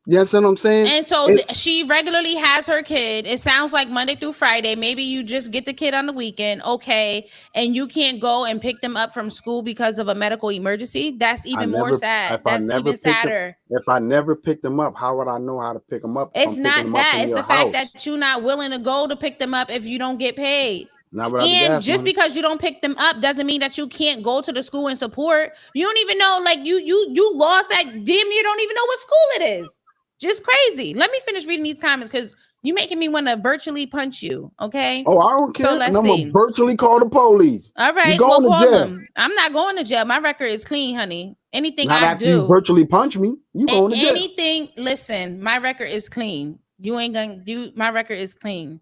yes, what I'm saying.
And so she regularly has her kid. It sounds like Monday through Friday. Maybe you just get the kid on the weekend, okay, and you can't go and pick them up from school because of a medical emergency. That's even more sad. That's even sadder.
If I never picked them up, how would I know how to pick them up?
It's not that. It's the fact that you're not willing to go to pick them up if you don't get paid. And just because you don't pick them up doesn't mean that you can't go to the school and support. You don't even know, like you lost that damn near don't even know what school it is. Just crazy. Let me finish reading these comments because you're making me want to virtually punch you. Okay.
Oh, I don't care.
So let's
I'm going to virtually call the police.
All right. Well, call them. I'm not going to jail. My record is clean, honey. Anything
Not
I
after you
do,
virtually punch me, you going to jail.
anything. Listen, my record is clean. You ain't gonna do. My record is clean.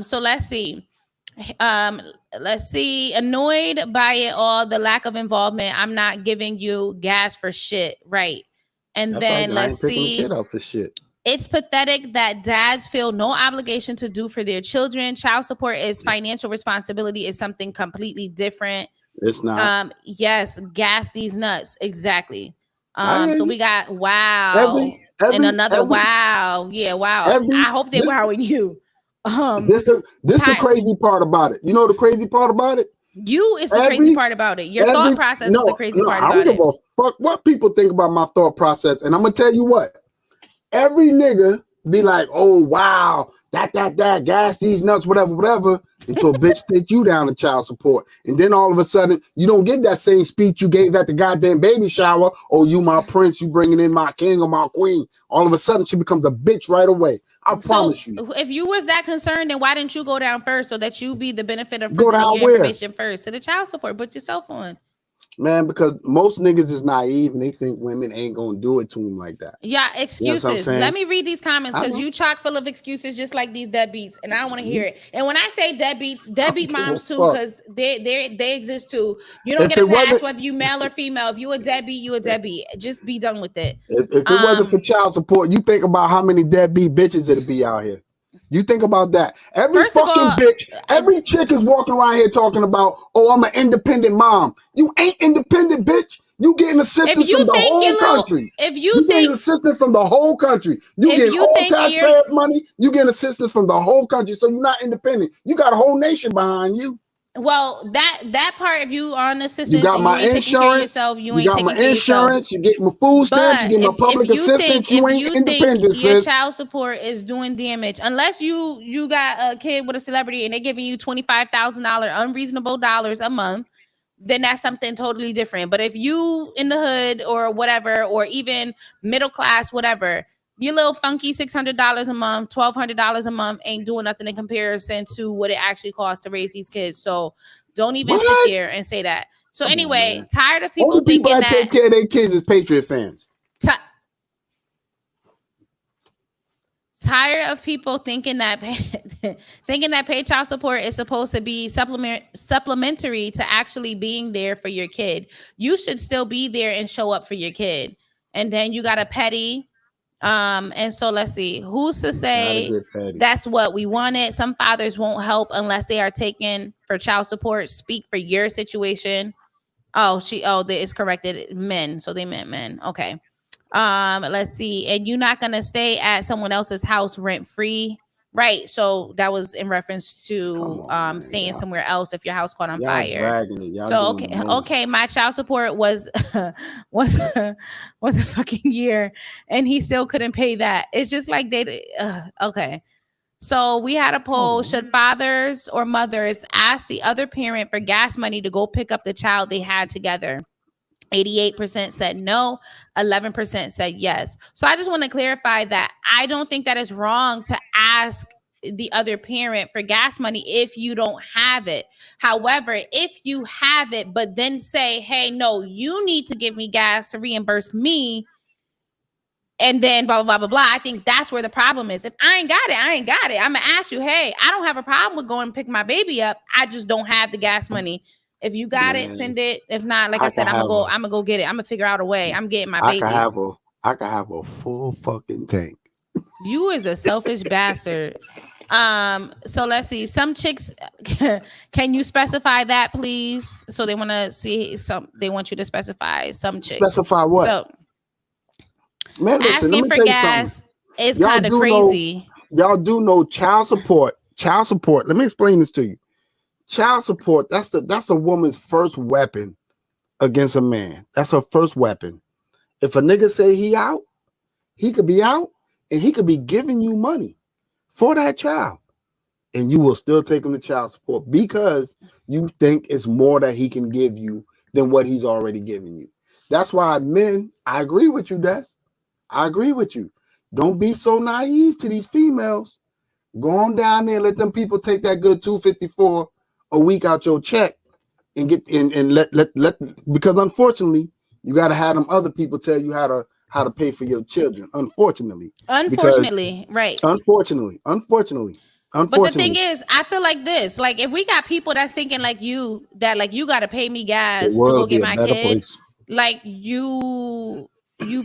So let's see. Um, let's see. Annoyed by it all, the lack of involvement. I'm not giving you gas for shit, right? And
That's right.
then
I
let's
ain't picking the
see.
kid up for shit.
It's pathetic that dads feel no obligation to do for their children. Child support is financial responsibility is something completely different.
It's not.
Yes, gas these nuts. Exactly.
I hear
So
you.
we got wow
Every,
and
every,
another
every,
wow. Yeah, wow.
every.
I hope they're
This,
wowing you.
this the
Ty-
crazy part about it. You know the crazy part about it.
you is the crazy
Every,
part about it. Your thought process is the crazy part
I don't
about
give
it.
a fuck what people think about my thought process. And I'm gonna tell you what. Every nigga be like, oh wow, that, gas these nuts, whatever, until a bitch take you down to child support. And then all of a sudden, you don't get that same speech you gave at the goddamn baby shower. Oh, you my prince, you bringing in my king or my queen. All of a sudden, she becomes a bitch right away. I promise you.
If you was that concerned, then why didn't you go down first so that you be the benefit of
Go
presenting
down
your
where?
information first to the child support? Put yourself on.
Man, because most niggas is naive and they think women ain't gonna do it to them like that.
Yeah,
You know
excuses.
what I'm saying?
Let me read these comments
I
because
know.
you chock full of excuses just like these deadbeats, and I don't want to hear it. And when I say deadbeats, deadbeat
give a
moms too,
fuck.
because they exist too. You don't
If
get a
it
pass
wasn't,
whether you male or female. If you a deadbeat, you a deadbeat. Just be done with it.
if it wasn't for child support, you think about how many deadbeat bitches it'd be out here. You think about that. Every
First of
fucking
all,
bitch, every chick is walking around here talking about, oh, I'm an independent mom. You ain't independent, bitch. You getting assistance from the whole country.
if
You
you
getting
think
assistance from the whole country. You
if
getting
you
all
think you're
taxpayers' money. You getting assistance from the whole country. So you're not independent. You got a whole nation behind you.
well, that part, if you are on
You
assistance
got
and you
my
ain't taking care of
insurance.
yourself, you
You
ain't
got my
taking care of yourself.
insurance. You get my food stamps. You
But
get my public assistance. You ain't independent,
your
sis.
child support is doing damage, unless you got a kid with a celebrity and they're giving you $25,000 unreasonable dollars a month, then that's something totally different. But if you in the hood or whatever, or even middle class, whatever, your little funky $600 a month, $1,200 a month ain't doing nothing in comparison to what it actually costs to raise these kids. So don't even sit
What?
there and say that. So
Come on,
anyway,
man.
tired of people
Only people
thinking
that take
that.
care of their kids is Patriot fans.
Tired of people thinking that paid child support is supposed to be supplementary to actually being there for your kid. You should still be there and show up for your kid. And then you got a petty. And so let's see, who's to say that's what we wanted. Some fathers won't help unless they are taken for child support. Speak for your situation. It's corrected men, so they meant men. Okay. Let's see. And you're not gonna stay at someone else's house rent free, right? So that was in reference to staying somewhere else if your house caught on fire.
Dragging it.
So okay, my child support was was a fucking year, and he still couldn't pay that. It's just like okay. So we had a poll: should fathers or mothers ask the other parent for gas money to go pick up the child they had together? 88% said no, 11% said yes. So I just want to clarify that I don't think that is wrong to ask the other parent for gas money if you don't have it. However, if you have it, but then say, hey, no, you need to give me gas to reimburse me, and then blah, blah, blah, blah, blah. I think that's where the problem is. If I ain't got it, I ain't got it. I'm going to ask you, hey, I don't have a problem with going and pick my baby up. I just don't have the gas money. If you got it, send it. If not, like I said, I'm gonna go get it. I'm gonna figure out a way. I'm getting my baby.
I can have a full fucking tank.
You is a selfish bastard. So let's see. Some chicks, can you specify that, please? So they want to see some. They want you to specify some chicks.
Specify what?
So,
man, listen,
asking for gas is kind of crazy.
Y'all do know child support. Child support. Let me explain this to you. Child support, that's a woman's first weapon against a man. That's her first weapon. If a nigga say he out, he could be out and he could be giving you money for that child. And you will still take him to child support because you think it's more that he can give you than what he's already giving you. That's why men, I agree with you, Des. I agree with you. Don't be so naive to these females. Go on down there, let them people take that good $254 a week out your check and get in and let because unfortunately You got to have them other people tell you how to pay for your children. Unfortunately,
Unfortunately, right.
unfortunately.
But the thing is, I feel like this. Like, if we got people that's thinking like you, that like you got to pay me
the
gas to
world
go
would be
get
a
my
better
kid,
place.
like you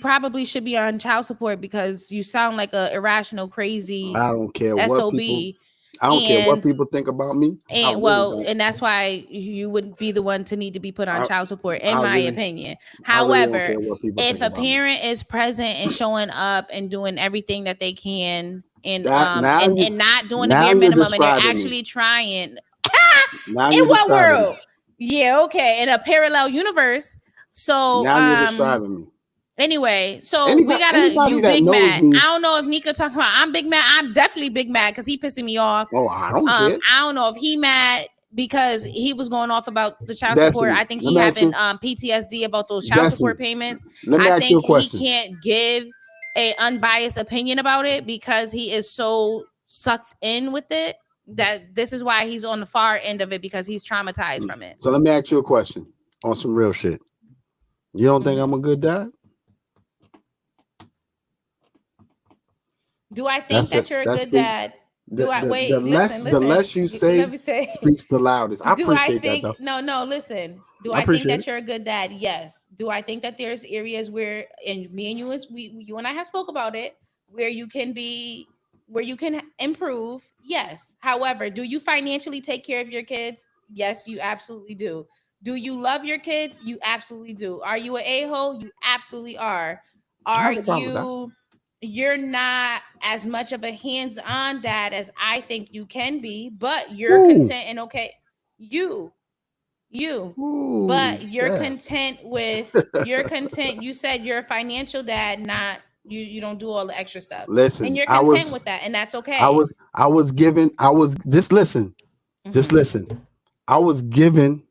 probably should be on child support because you sound like a irrational, crazy
I don't care what
SOB.
people. I don't care what people think about me. I
And
really
well,
don't.
and that's why you wouldn't be the one to need to be put on
I,
child support,
I
in my
really,
opinion.
I really don't
However,
care what people
if
think
a
about me.
parent is present and showing up and doing everything that they can and
That now you
and not doing the
now
bare
you're
minimum and they're
describing me.
actually trying.
Now
In
you're
what
describing me.
world? Yeah, okay, in a parallel universe. So
Now you're describing me.
anyway, so we gotta
Anybody
you
that
Big
knows
Mad.
me.
I don't know if Nika talking about I'm Big Mad. I'm definitely Big Mad because he pissing me off.
Oh, I don't care.
I don't know if he mad because he was going off about the child
Destiny,
support. I think
let
he
me ask
having
you-
PTSD about those child
Destiny,
support payments.
let me
I
ask you
think
a question.
he can't give a unbiased opinion about it because he is so sucked in with it that this is why he's on the far end of it because he's traumatized from it.
So let me ask you a question on some real shit. You don't think I'm a good dad?
Do I think that you're a good dad?
The less you say,
Let me say,
speaks the loudest. I
do
appreciate
I think,
that though.
no, listen. Do
I
I think
appreciate
that
it.
you're a good dad? Yes. Do I think that there's areas where, and me and you, you and I have spoke about it, where you can improve? Yes. However, do you financially take care of your kids? Yes, you absolutely do. Do you love your kids? You absolutely do. Are you an a-hole? You absolutely are.
I
Are
have no problem with that.
you're not as much of a hands-on dad as I think you can be, but you're content and okay. You, but you're content with you're content. You said you're a financial dad, not you don't do all the extra stuff.
Listen,
and you're content with that, and that's okay.
I was given. Just listen. Just listen. I was given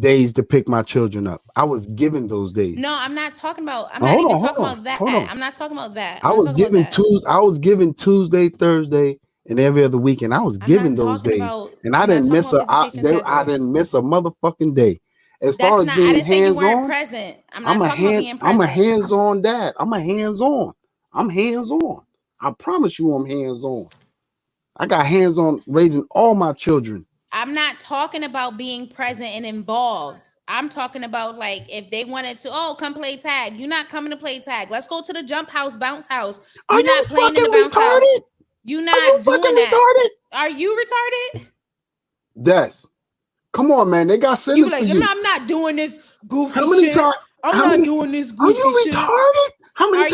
days to pick my children up. I was given those days.
No, I'm not talking about. I'm not even talking about that. I'm not talking about that.
I was given Tuesday, Thursday, and every other weekend. I was given those days, and I didn't miss I didn't miss a motherfucking day. As far as being hands-on,
present. I'm not talking about being present.
I'm a hands-on dad. I'm hands-on. I promise you, I'm hands-on. I got hands-on raising all my children.
I'm not talking about being present and involved. I'm talking about like if they wanted to, come play tag. You're not coming to play tag. Let's go to the jump house, bounce house. You're not playing in the bounce house. You're not doing that. Are you retarded?
Yes. Come on, man. They got sentence for you.
I'm not doing this goofy shit. I'm not doing this goofy shit.
Are you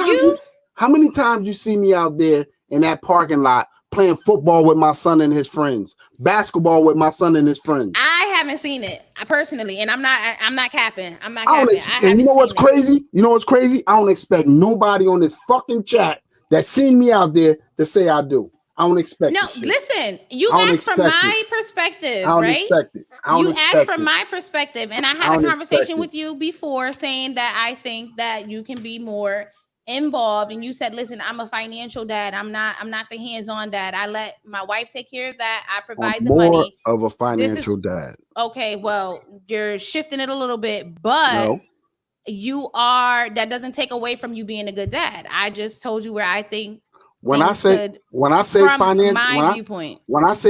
retarded? How many times you see me out there in that parking lot playing football with my son and his friends, basketball with my son and his friends?
I haven't seen it personally, and I'm not capping. I'm not capping.
And you know what's crazy? I don't expect nobody on this fucking chat that seen me out there to say I do. I don't expect it.
No, listen, you asked from my perspective, right?
I don't expect it.
You asked from my perspective, and I had a conversation with you before saying that I think that you can be more involved, and you said, listen, I'm a financial dad. I'm not the hands-on dad. I let my wife take care of that. I provide the money.
Of a financial dad.
Okay, well, you're shifting it a little bit, but you are, that doesn't take away from you being a good dad. I just told you where I think
when I say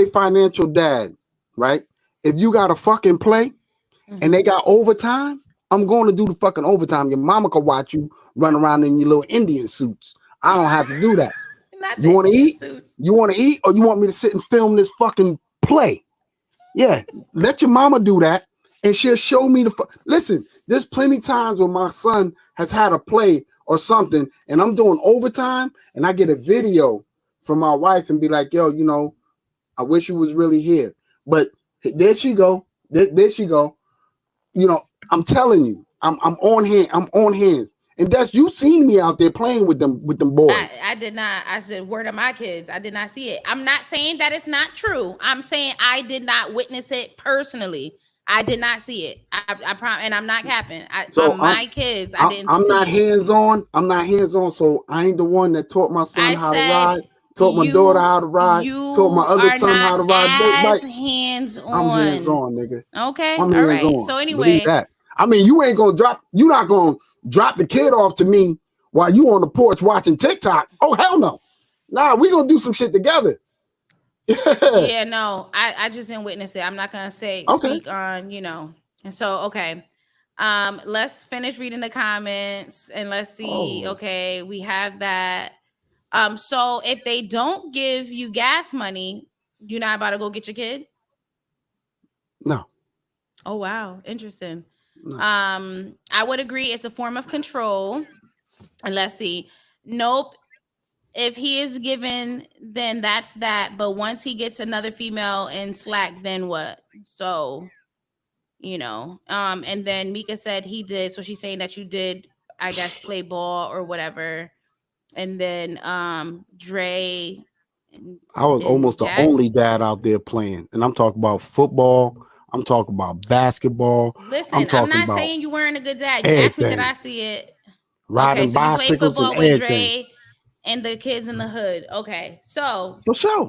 financial dad, right? If you got a fucking play and they got overtime, I'm going to do the fucking overtime. Your mama could watch you run around in your little Indian suits. I don't have to do that. You want to eat? You want to eat, or you want me to sit and film this fucking play? Yeah, let your mama do that, and she'll show me listen, there's plenty times when my son has had a play or something, and I'm doing overtime, and I get a video from my wife and be like, yo, I wish you was really here. But there she go. There she go. I'm telling you, I'm on hand. I'm on hands. And that's, you seen me out there playing with them boys.
I did not. I said, word of my kids. I did not see it. I'm not saying that it's not true. I'm saying I did not witness it personally. I did not see it. I promise, and I'm not capping. My kids, I didn't. I'm
not hands on. I'm not hands on. So I ain't the one that taught my son how to ride. Taught my daughter how to ride. Taught my other son how to ride dirt bikes.
Hands on.
I'm hands on, nigga.
Okay.
I'm hands on.
So anyway,
I mean, you're not gonna drop the kid off to me while you on the porch watching TikTok. Oh, hell no. Nah, we gonna do some shit together.
Yeah, no, I just didn't witness it. I'm not gonna speak on, And so, okay. Let's finish reading the comments and let's see.
Oh.
Okay, we have that. So if they don't give you gas money, you're not about to go get your kid?
No.
Oh wow, interesting.
No.
I would agree it's a form of control. And let's see. Nope. If he is given, then that's that. But once he gets another female in slack, then what? So, and then Mika said he did. So she's saying that you did, I guess, play ball or whatever. And then Dre.
I was almost the only dad out there playing. And I'm talking about football. I'm talking about basketball.
Listen, I'm not saying you weren't a good dad. You asked me, did I see it?
Riding
so
bicycles
you play football
and
with
everything.
Dre and the kids in the hood. Okay, so
for sure.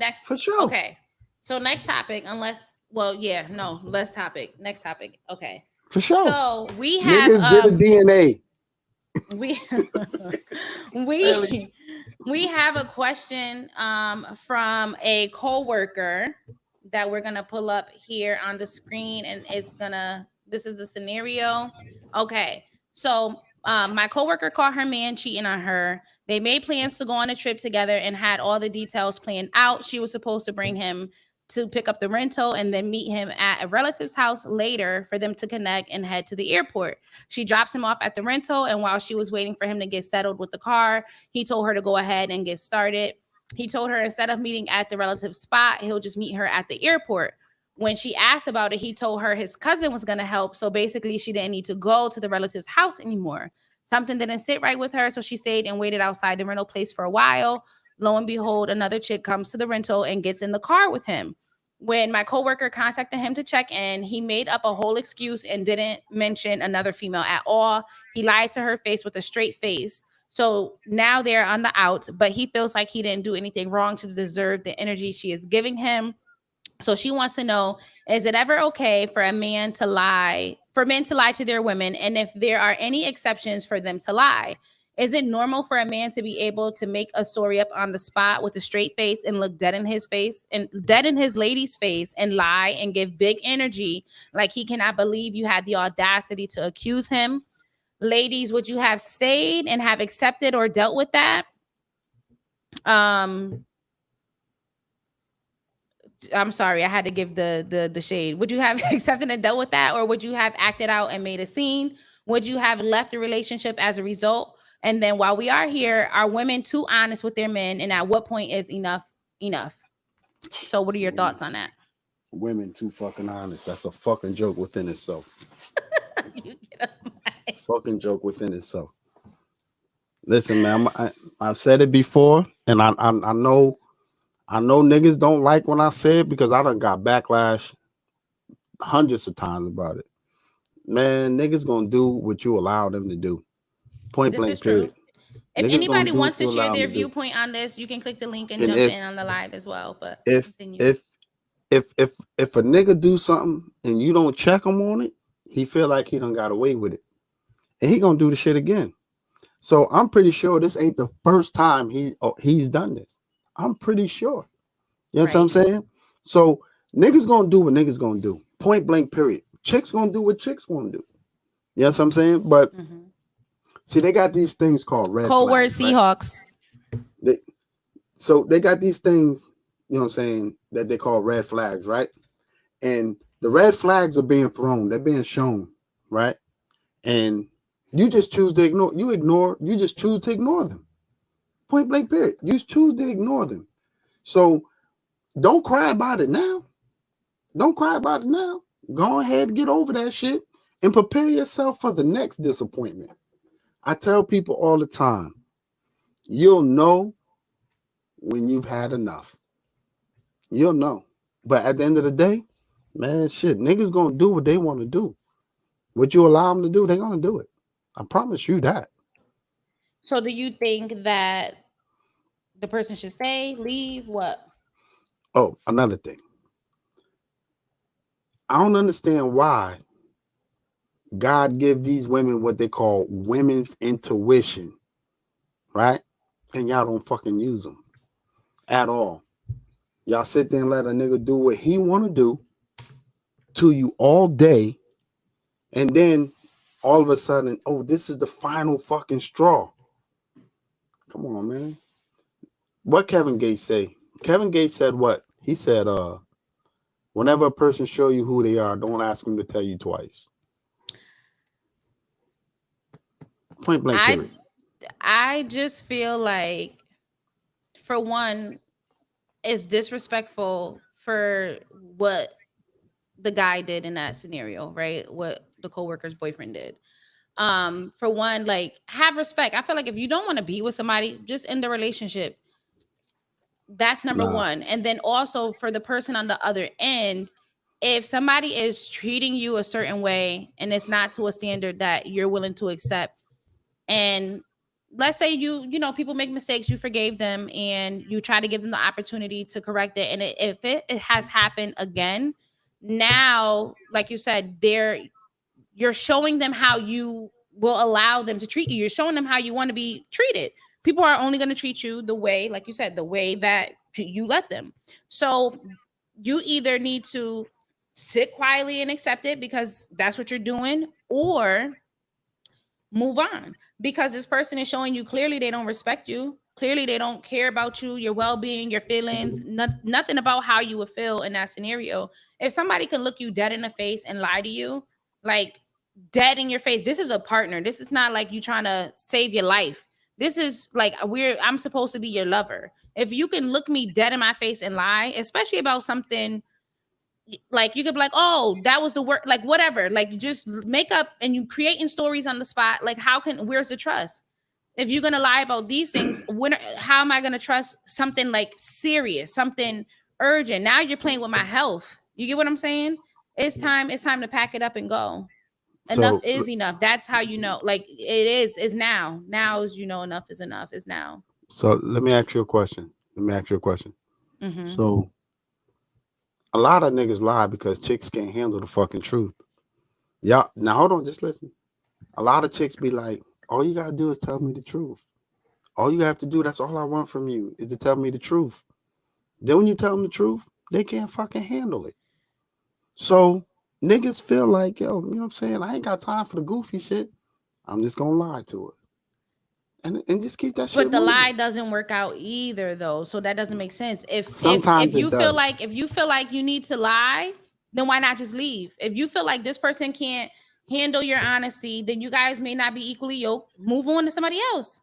Okay, so next topic. Next topic. Okay,
for sure.
So we have
niggas get a DNA.
We have a question from a coworker that we're gonna pull up here on the screen, and this is the scenario. Okay, so my coworker caught her man cheating on her. They made plans to go on a trip together and had all the details planned out. She was supposed to bring him to pick up the rental and then meet him at a relative's house later for them to connect and head to the airport. She drops him off at the rental, and while she was waiting for him to get settled with the car, he told her to go ahead and get started. He told her instead of meeting at the relative's spot, he'll just meet her at the airport. When she asked about it, he told her his cousin was going to help. So basically, she didn't need to go to the relative's house anymore. Something didn't sit right with her, so she stayed and waited outside the rental place for a while. Lo and behold, another chick comes to the rental and gets in the car with him. When my coworker contacted him to check in, he made up a whole excuse and didn't mention another female at all. He lied to her face with a straight face. So now they're on the out, but he feels like he didn't do anything wrong to deserve the energy she is giving him. So she wants to know, is it ever okay for men to lie to their women? And if there are any exceptions for them to lie, is it normal for a man to be able to make a story up on the spot with a straight face and look dead in his face and dead in his lady's face and lie and give big energy like he cannot believe you had the audacity to accuse him? Ladies, would you have stayed and have accepted or dealt with that? I'm sorry, I had to give the shade. Would you have accepted and dealt with that, or would you have acted out and made a scene? Would you have left the relationship as a result? And then while we are here, are women too honest with their men? And at what point is enough enough? So what are your thoughts on that?
Women too fucking honest. That's a fucking joke within itself. Fucking joke within itself. Listen, man, I've said it before, and I know niggas don't like when I say it because I done got backlash hundreds of times about it. Man, niggas gonna do what you allow them to do. Point blank, period.
If anybody wants to share their viewpoint on this, you can click the link and jump in on the live as well. But
if a nigga do something and you don't check him on it, he feel like he done got away with it, and he gonna do the shit again. So I'm pretty sure this ain't the first time he's done this. I'm pretty sure. You know what I'm saying? So niggas gonna do what niggas gonna do. Point blank, period. Chicks gonna do what chicks gonna do. You know what I'm saying? But see, they got these things called red
cold word Seahawks.
Right? They got these things, you know what I'm saying, that they call red flags, right? And the red flags are being thrown, they're being shown, right? And you just choose to ignore. You just choose to ignore them. Point blank, period. You choose to ignore them. So don't cry about it now. Don't cry about it now. Go ahead and get over that shit and prepare yourself for the next disappointment. I tell people all the time, you'll know when you've had enough. You'll know. But at the end of the day, man, shit, niggas gonna do what they want to do. What you allow them to do, they're gonna do it. I promise you that.
So do you think that the person should stay, leave, what?
Oh, another thing. I don't understand why God give these women what they call women's intuition, right? And y'all don't fucking use them at all. Y'all sit there and let a nigga do what he want to do to you all day, and then all of a sudden, oh, this is the final fucking straw. Come on, man. What Kevin Gates say? Kevin Gates said what? He said, whenever a person show you who they are, don't ask them to tell you twice. Point blank period.
I just feel like, for one, it's disrespectful for what the guy did in that scenario, right? What the coworker's boyfriend did. For one, like, have respect. I feel like if you don't want to be with somebody, just end the relationship. That's number one. And then also for the person on the other end, if somebody is treating you a certain way and it's not to a standard that you're willing to accept, and let's say you know, people make mistakes, you forgave them and you try to give them the opportunity to correct it, and if it has happened again, now, like you said, you're showing them how you will allow them to treat you. You're showing them how you want to be treated. People are only going to treat you the way, like you said, the way that you let them. So you either need to sit quietly and accept it because that's what you're doing, or move on, because this person is showing you clearly they don't respect you. Clearly they don't care about you, your well-being, your feelings, nothing about how you would feel in that scenario. If somebody can look you dead in the face and lie to you, like dead in your face, this is a partner. This is not like you trying to save your life. This is like, I'm supposed to be your lover. If you can look me dead in my face and lie, especially about something, like you could be like, oh, that was the work, like whatever, like you just make up and you creating stories on the spot. Like, where's the trust? If you're gonna lie about these things, how am I gonna trust something like serious, something urgent? Now you're playing with my health. You get what I'm saying? It's time to pack it up and go. Enough is enough. That's how you know. Like, it's now. Now is, you know, enough is enough. Is now.
So let me ask you a question.
Mm-hmm.
So a lot of niggas lie because chicks can't handle the fucking truth. Y'all, now hold on, just listen. A lot of chicks be like, all you gotta do is tell me the truth. All you have to do, that's all I want from you, is to tell me the truth. Then when you tell them the truth, they can't fucking handle it. So niggas feel like, yo, you know what I'm saying? I ain't got time for the goofy shit. I'm just gonna lie to it. And just keep that shit.
But the
moving.
lie doesn't work out either, though. So that doesn't make sense. If you feel like you need to lie, then why not just leave? If you feel like this person can't handle your honesty, then you guys may not be equally yoked. Move on to somebody else.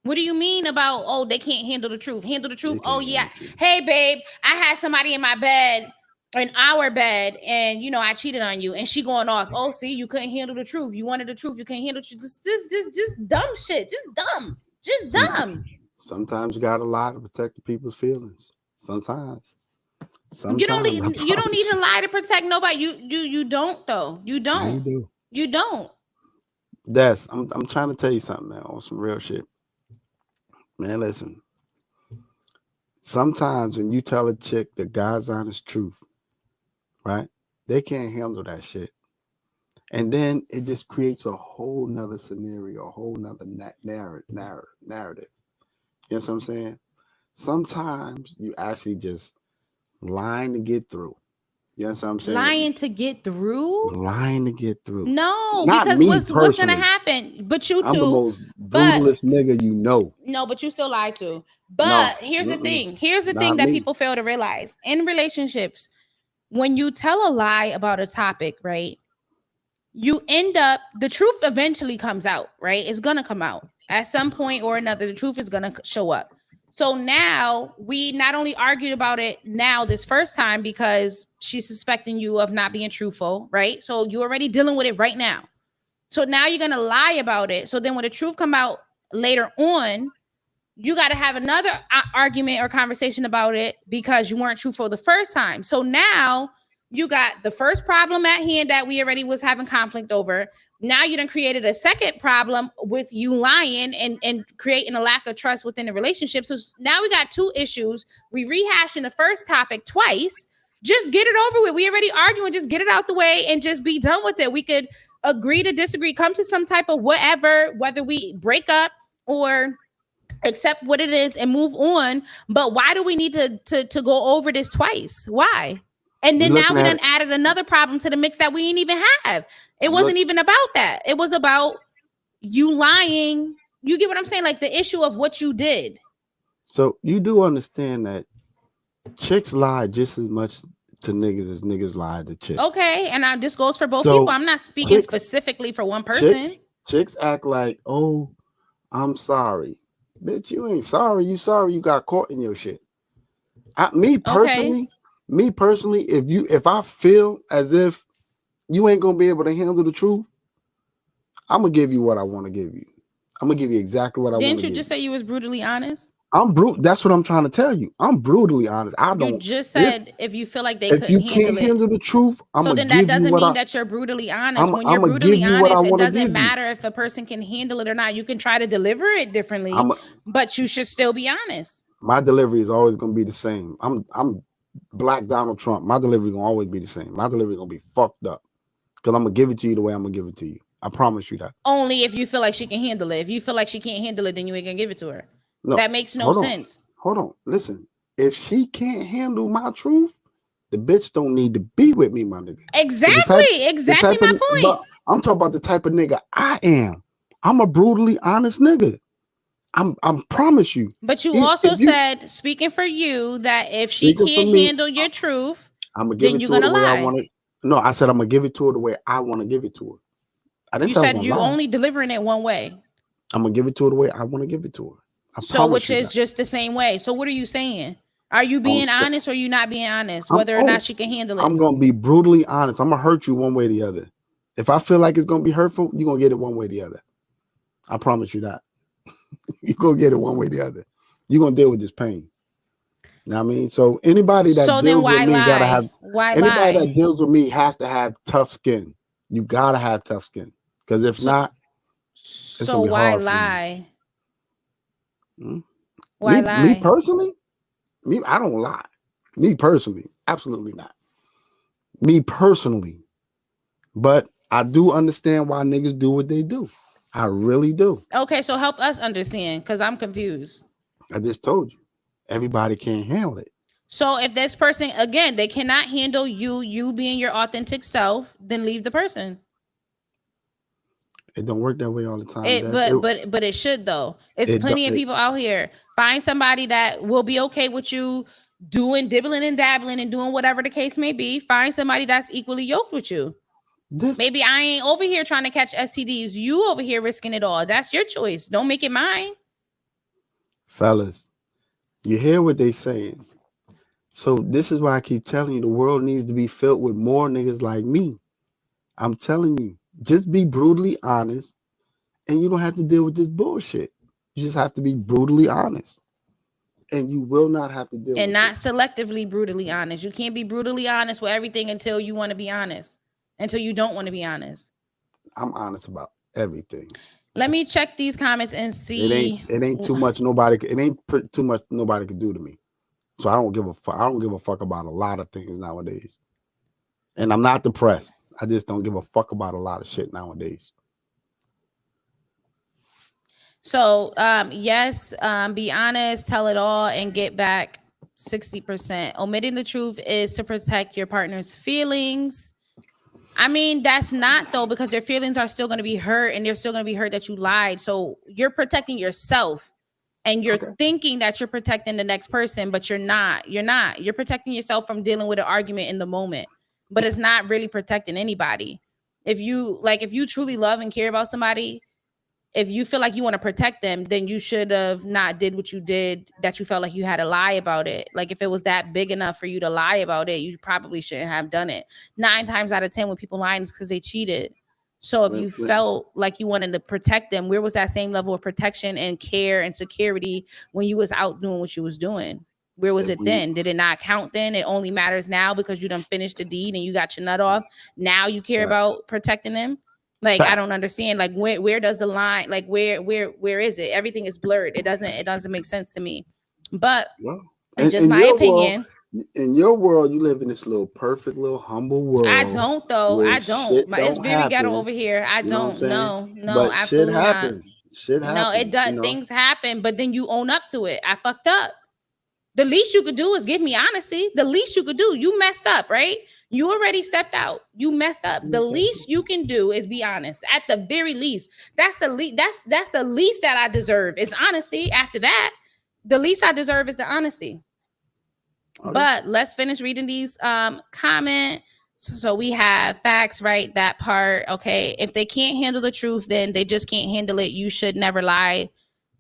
What do you mean about, oh, they can't handle the truth? Handle the truth. Oh yeah. Hey babe, I had somebody in my bed, in our bed, and you know I cheated on you, and she going off. Oh, see, you couldn't handle the truth. You wanted the truth. You can't handle the truth. Just dumb shit. Just dumb.
Sometimes you gotta lie to protect the people's feelings. Sometimes
you don't need to lie to protect nobody. You don't though. You don't. You don't.
That's I'm trying to tell you something, man, on some real shit. Man, listen. Sometimes when you tell a chick the God's honest truth, right? They can't handle that shit. And then it just creates a whole nother scenario, a whole nother narrative. You know what I'm saying? Sometimes you actually just lying to get through. You know what I'm saying?
Lying to get through?
Lying to get through.
No, not because what's going to happen? But you too.
I'm the most brutalest nigga you know.
No, but you still lie to. But here's the thing. Here's the thing that people fail to realize. In relationships, when you tell a lie about a topic, right, you end up, the truth eventually comes out, right? It's going to come out. At some point or another, the truth is going to show up. So now we not only argued about it now this first time because she's suspecting you of not being truthful, right? So you're already dealing with it right now. So now you're going to lie about it. So then when the truth come out later on, you got to have another argument or conversation about it because you weren't truthful the first time. So now you got the first problem at hand that we already was having conflict over. Now you done created a second problem with you lying and creating a lack of trust within the relationship. So now we got two issues. We rehashing the first topic twice. Just get it over with. We already arguing. Just get it out the way and just be done with it. We could agree to disagree, come to some type of whatever, whether we break up or accept what it is and move on. But why do we need to go over this twice? Why? And then now we done added another problem to the mix that we didn't even have. It wasn't even about that. It was about you lying. You get what I'm saying? Like the issue of what you did.
So you do understand that chicks lie just as much to niggas as niggas lie to chicks.
Okay, and this goes for both people. I'm not speaking specifically for one person.
Chicks act like, oh, I'm sorry. Bitch, you ain't sorry. You sorry you got caught in your shit. Me personally, if I feel as if you ain't gonna be able to handle the truth, I'm gonna give you what I want to give you. I'm gonna give you exactly what I want to give you.
Didn't you just say you was brutally honest?
I'm brutal. That's what I'm trying to tell you. I'm brutally honest.
You just said if you feel like
if you can't handle the truth,
so then that doesn't mean that you're brutally honest. When you're brutally honest, it doesn't matter if a person can handle it or not. You can try to deliver it differently, but you should still be honest.
My delivery is always gonna be the same. I'm Black Donald Trump. My delivery gonna always be the same. My delivery gonna be fucked up because I'm gonna give it to you the way I'm gonna give it to you. I promise you that.
Only if you feel like she can handle it. If you feel like she can't handle it, then you ain't gonna give it to her. No, that makes no sense.
Hold on. Listen, if she can't handle my truth, the bitch don't need to be with me, my nigga.
Exactly my point.
I'm talking about the type of nigga I am. I'm a brutally honest nigga. I'm promise you.
But you also said, speaking for you, that if she can't handle your truth, then you're gonna lie.
No, I said I'm gonna give it to her the way I want to give it to her. I didn't
you said you only delivering it one way.
I'm gonna give it to her the way I want to give it to her.
So which is just the same way. So what are you saying? Are you being honest or are you not being honest? Whether or not she can handle it.
I'm gonna be brutally honest. I'm gonna hurt you one way or the other. If I feel like it's gonna be hurtful, you're gonna get it one way or the other. I promise you that. You're gonna get it one way or the other. You're gonna deal with this pain. You know what I mean? So anybody that deals with me gotta have that deals with me has to have tough skin. You gotta have tough skin. Because if not, it's
so why lie? Why lie?
Me personally, I don't lie. Me personally, absolutely not. Me personally, but I do understand why niggas do what they do. I really do.
Okay, so help us understand, because I'm confused.
I just told you, everybody can't handle it.
So if this person, again, they cannot handle you being your authentic self, then leave the person.
It don't work that way all the time.
But it should though. It's plenty of people out here. Find somebody that will be okay with you doing dibbling and dabbling and doing whatever the case may be. Find somebody that's equally yoked with you. Maybe I ain't over here trying to catch STDs. You over here risking it all. That's your choice. Don't make it mine.
Fellas, you hear what they saying. So this is why I keep telling you the world needs to be filled with more niggas like me. I'm telling you. Just be brutally honest, and you don't have to deal with this bullshit. You just have to be brutally honest, and you will not have to deal.
And not selectively brutally honest. You can't be brutally honest with everything until you want to be honest. Until you don't want to be honest.
I'm honest about everything.
Let me check these comments and see.
It ain't too much. It ain't too much. Nobody could do to me. So I don't give a fuck. I don't give a fuck about a lot of things nowadays, and I'm not depressed. I just don't give a fuck about a lot of shit nowadays.
So, yes, be honest, tell it all, and get back 60%. Omitting the truth is to protect your partner's feelings. I mean, that's not though, because their feelings are still going to be hurt, and they're still going to be hurt that you lied. So you're protecting yourself, and you're thinking that you're protecting the next person, but you're not. You're not. You're protecting yourself from dealing with an argument in the moment. But it's not really protecting anybody. If you truly love and care about somebody, if you feel like you want to protect them, then you should have not did what you did, that you felt like you had to lie about it. Like if it was that big enough for you to lie about it, you probably shouldn't have done it. 9 times out of 10 when people lie, it's because they cheated. So if you felt like you wanted to protect them, where was that same level of protection and care and security when you was out doing what you was doing? Where was it then? Did it not count then? It only matters now because you done finished the deed and you got your nut off. Now you care about protecting them? Like, I don't understand. Like, where does the line, like, where is it? Everything is blurred. It doesn't make sense to me. But It's just my opinion.
In your world, you live in this little perfect, little humble world.
I don't though. I don't. It's very ghetto over here. I don't. No,
but shit
absolutely
happens.
not.
Shit happens.
No, it does. Things happen, but then you own up to it. I fucked up. The least you could do is give me honesty. The least you could do. You messed up, right? You already stepped out. You messed up. The least you can do is be honest. At the very least, that's the least. That's the least that I deserve is honesty. After that, the least I deserve is the honesty. Okay. But let's finish reading these comments. So we have facts, right? That part. Okay. If they can't handle the truth, then they just can't handle it. You should never lie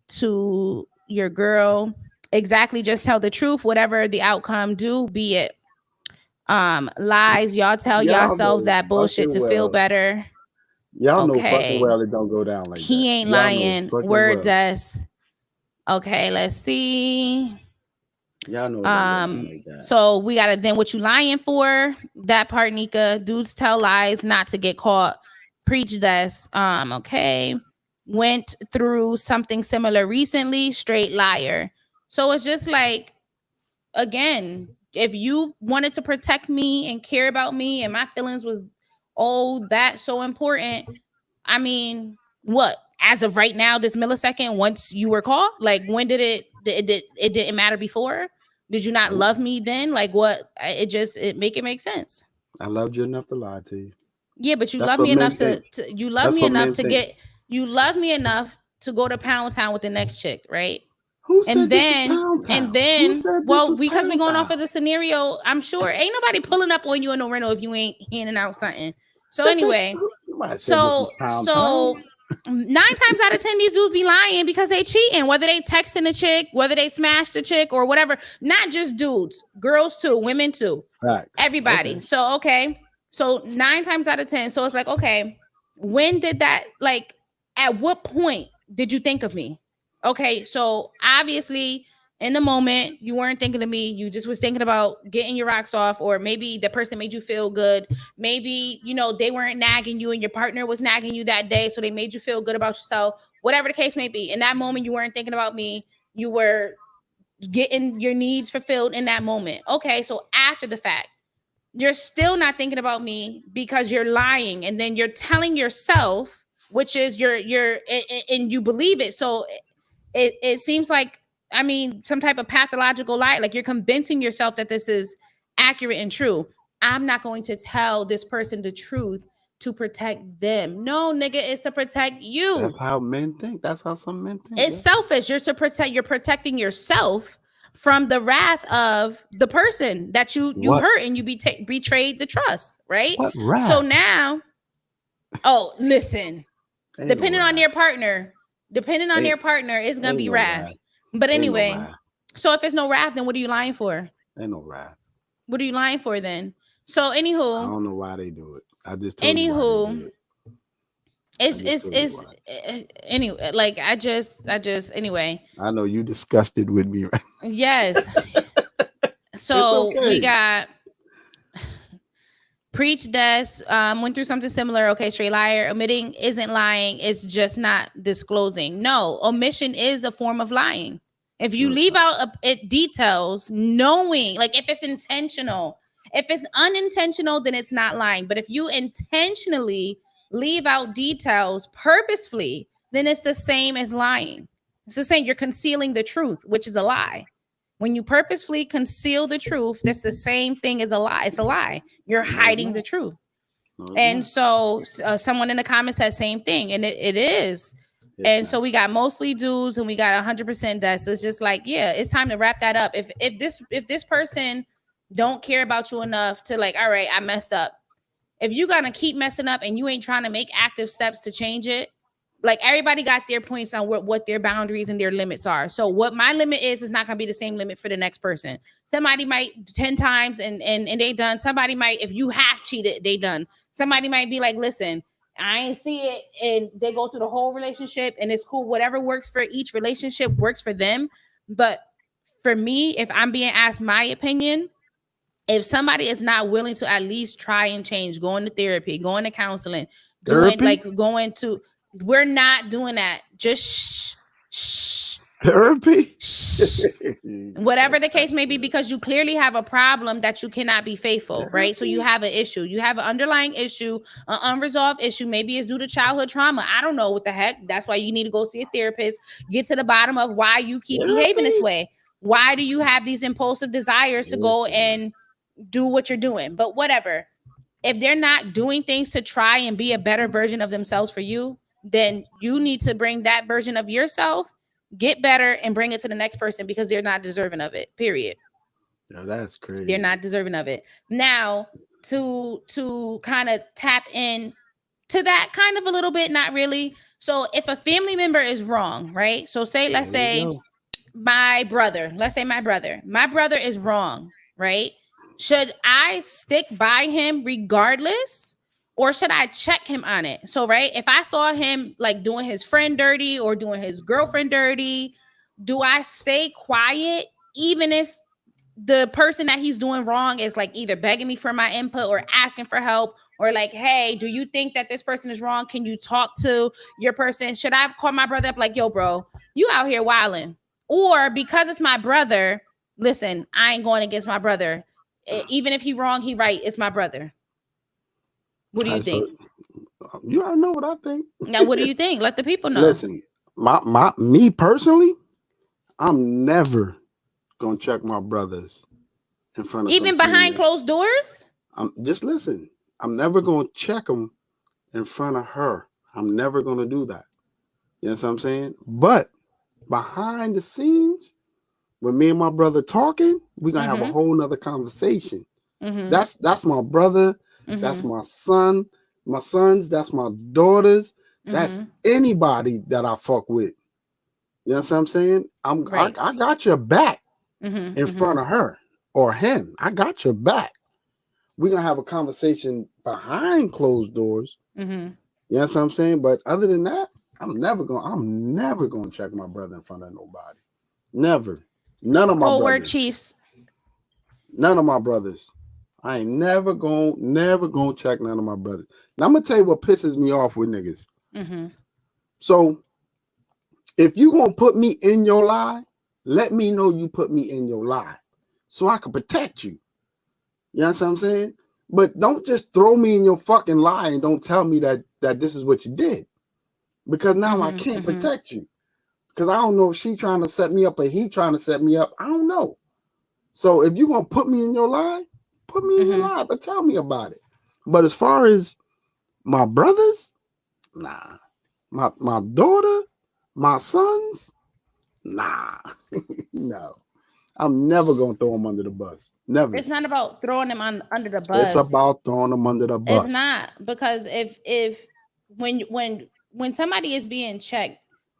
to your girl. Exactly. Just tell the truth. Whatever the outcome, do be it. Lies. Y'all tell yourselves that bullshit to feel better.
Y'all know fucking well it don't go down like
he
that.
Ain't lying. Word does. Okay. Let's see.
Y'all know like that.
So we gotta then what you lying for? That part, Nika. Dudes tell lies not to get caught. Preach this. Okay. Went through something similar recently. Straight liar. So it's just like, again, if you wanted to protect me and care about me and my feelings was that so important. I mean, what? As of right now, this millisecond, once you were caught, like when did it didn't matter before? Did you not love me then? Like what? It make sense.
I loved you enough to lie to you.
Yeah, but you love me enough to you love me enough to get you love me enough to go to Pound Town with the next chick, right?
Who said and
then well, because we're going off of the scenario, I'm sure ain't nobody pulling up on you in no rental if you ain't handing out something. So anyway, so 9 times out of 10, these dudes be lying because they cheating, whether they texting a chick, whether they smashed a chick or whatever. Not just dudes, girls too, women too, everybody. Okay. So 9 times out of 10. So it's like, okay, when did that, like, at what point did you think of me? Okay, so obviously in the moment you weren't thinking of me, you just was thinking about getting your rocks off, or maybe the person made you feel good. Maybe, they weren't nagging you and your partner was nagging you that day, so they made you feel good about yourself. Whatever the case may be, in that moment you weren't thinking about me, you were getting your needs fulfilled in that moment. Okay, so after the fact, you're still not thinking about me because you're lying, and then you're telling yourself, which is you're and you believe it. So it seems like, I mean, some type of pathological lie. Like you're convincing yourself that this is accurate and true. I'm not going to tell this person the truth to protect them. No, nigga, it's to protect you.
That's how men think. That's how some men think.
It's selfish. You're protecting yourself from the wrath of the person that you hurt and you betrayed the trust, right?
What wrath?
So now, listen, depending on your partner, it's gonna be wrath. But anyway, so if it's no wrath, then what are you lying for?
Ain't no wrath.
What are you lying for then? So anywho,
I don't know why they do it. I just told you why they do
it. It's anyway, like I just anyway.
I know you disgusted with me, right?
Yes. So we got Preach Des went through something similar. Okay, straight liar. Omitting isn't lying. It's just not disclosing. No, omission is a form of lying. If you leave out details, knowing, like if it's intentional, if it's unintentional, then it's not lying. But if you intentionally leave out details purposefully, then it's the same as lying. It's the same. You're concealing the truth, which is a lie. When you purposefully conceal the truth, that's the same thing as a lie. It's a lie. You're hiding the truth. And so someone in the comments said same thing, and it is. And so we got mostly dudes and we got 100% that. So it's just like, yeah, it's time to wrap that up. If this person don't care about you enough to like, all right, I messed up. If you gonna keep messing up and you ain't trying to make active steps to change it, like everybody got their points on what their boundaries and their limits are. So what my limit is not gonna be the same limit for the next person. Somebody might 10 times and they done. Somebody might, if you have cheated, they done. Somebody might be like, listen, I ain't see it, and they go through the whole relationship and it's cool. Whatever works for each relationship works for them. But for me, if I'm being asked my opinion, if somebody is not willing to at least try and change, going to therapy, going to counseling, we're not doing that. Just shh.
Therapy?
Shh. Whatever the case may be, because you clearly have a problem that you cannot be faithful, right? So you have an issue. You have an underlying issue, an unresolved issue. Maybe it's due to childhood trauma. I don't know what the heck. That's why you need to go see a therapist. Get to the bottom of why you keep behaving this way. Why do you have these impulsive desires to go and do what you're doing? But whatever. If they're not doing things to try and be a better version of themselves for you, then you need to bring that version of yourself, get better, and bring it to the next person, because they're not deserving of it. Period.
Yeah, that's crazy.
They're not deserving of it. Now, to kind of tap in to that kind of a little bit, not really. So if a family member is wrong, right? So let's say my brother is wrong, right? Should I stick by him regardless, or should I check him on it? So, right, if I saw him like doing his friend dirty or doing his girlfriend dirty, do I stay quiet even if the person that he's doing wrong is like either begging me for my input or asking for help, or like, hey, do you think that this person is wrong? Can you talk to your person? Should I call my brother up like, yo, bro, you out here wilding? Or because it's my brother, listen, I ain't going against my brother. Even if he wrong, he right. It's my brother. What do you think?
You already know what I think.
Now, what do you think? Let the people know.
Listen, me personally, I'm never gonna check my brothers in front of
even behind closed doors.
Just listen. I'm never gonna check them in front of her. I'm never gonna do that. You know what I'm saying? But behind the scenes, when me and my brother talking, we're gonna have a whole nother conversation. That's my brother, that's my son, my sons, that's my daughters, that's anybody that I fuck with. You know what I'm saying? I got your back in front of her or him. I got your back. We're gonna have a conversation behind closed doors. You know what I'm saying? But other than that, I'm never gonna check my brother in front of nobody. Never. None of my brothers.
Word, Chiefs.
None of my brothers. I ain't never gonna check none of my brothers. Now I'm gonna tell you what pisses me off with niggas. So if you gonna put me in your lie, let me know you put me in your lie, so I can protect you. You know what I'm saying? But don't just throw me in your fucking lie and don't tell me that this is what you did, because now I can't protect you. Because I don't know if she trying to set me up or he trying to set me up. I don't know. So if you're going to put me in your lie, put me in your lie, but tell me about it. But as far as my brothers, nah. My daughter, my sons, nah. No. I'm never going to throw them under the bus. Never.
It's not about throwing them under the bus.
It's about throwing them under the bus.
It's not, because if when somebody is being checked,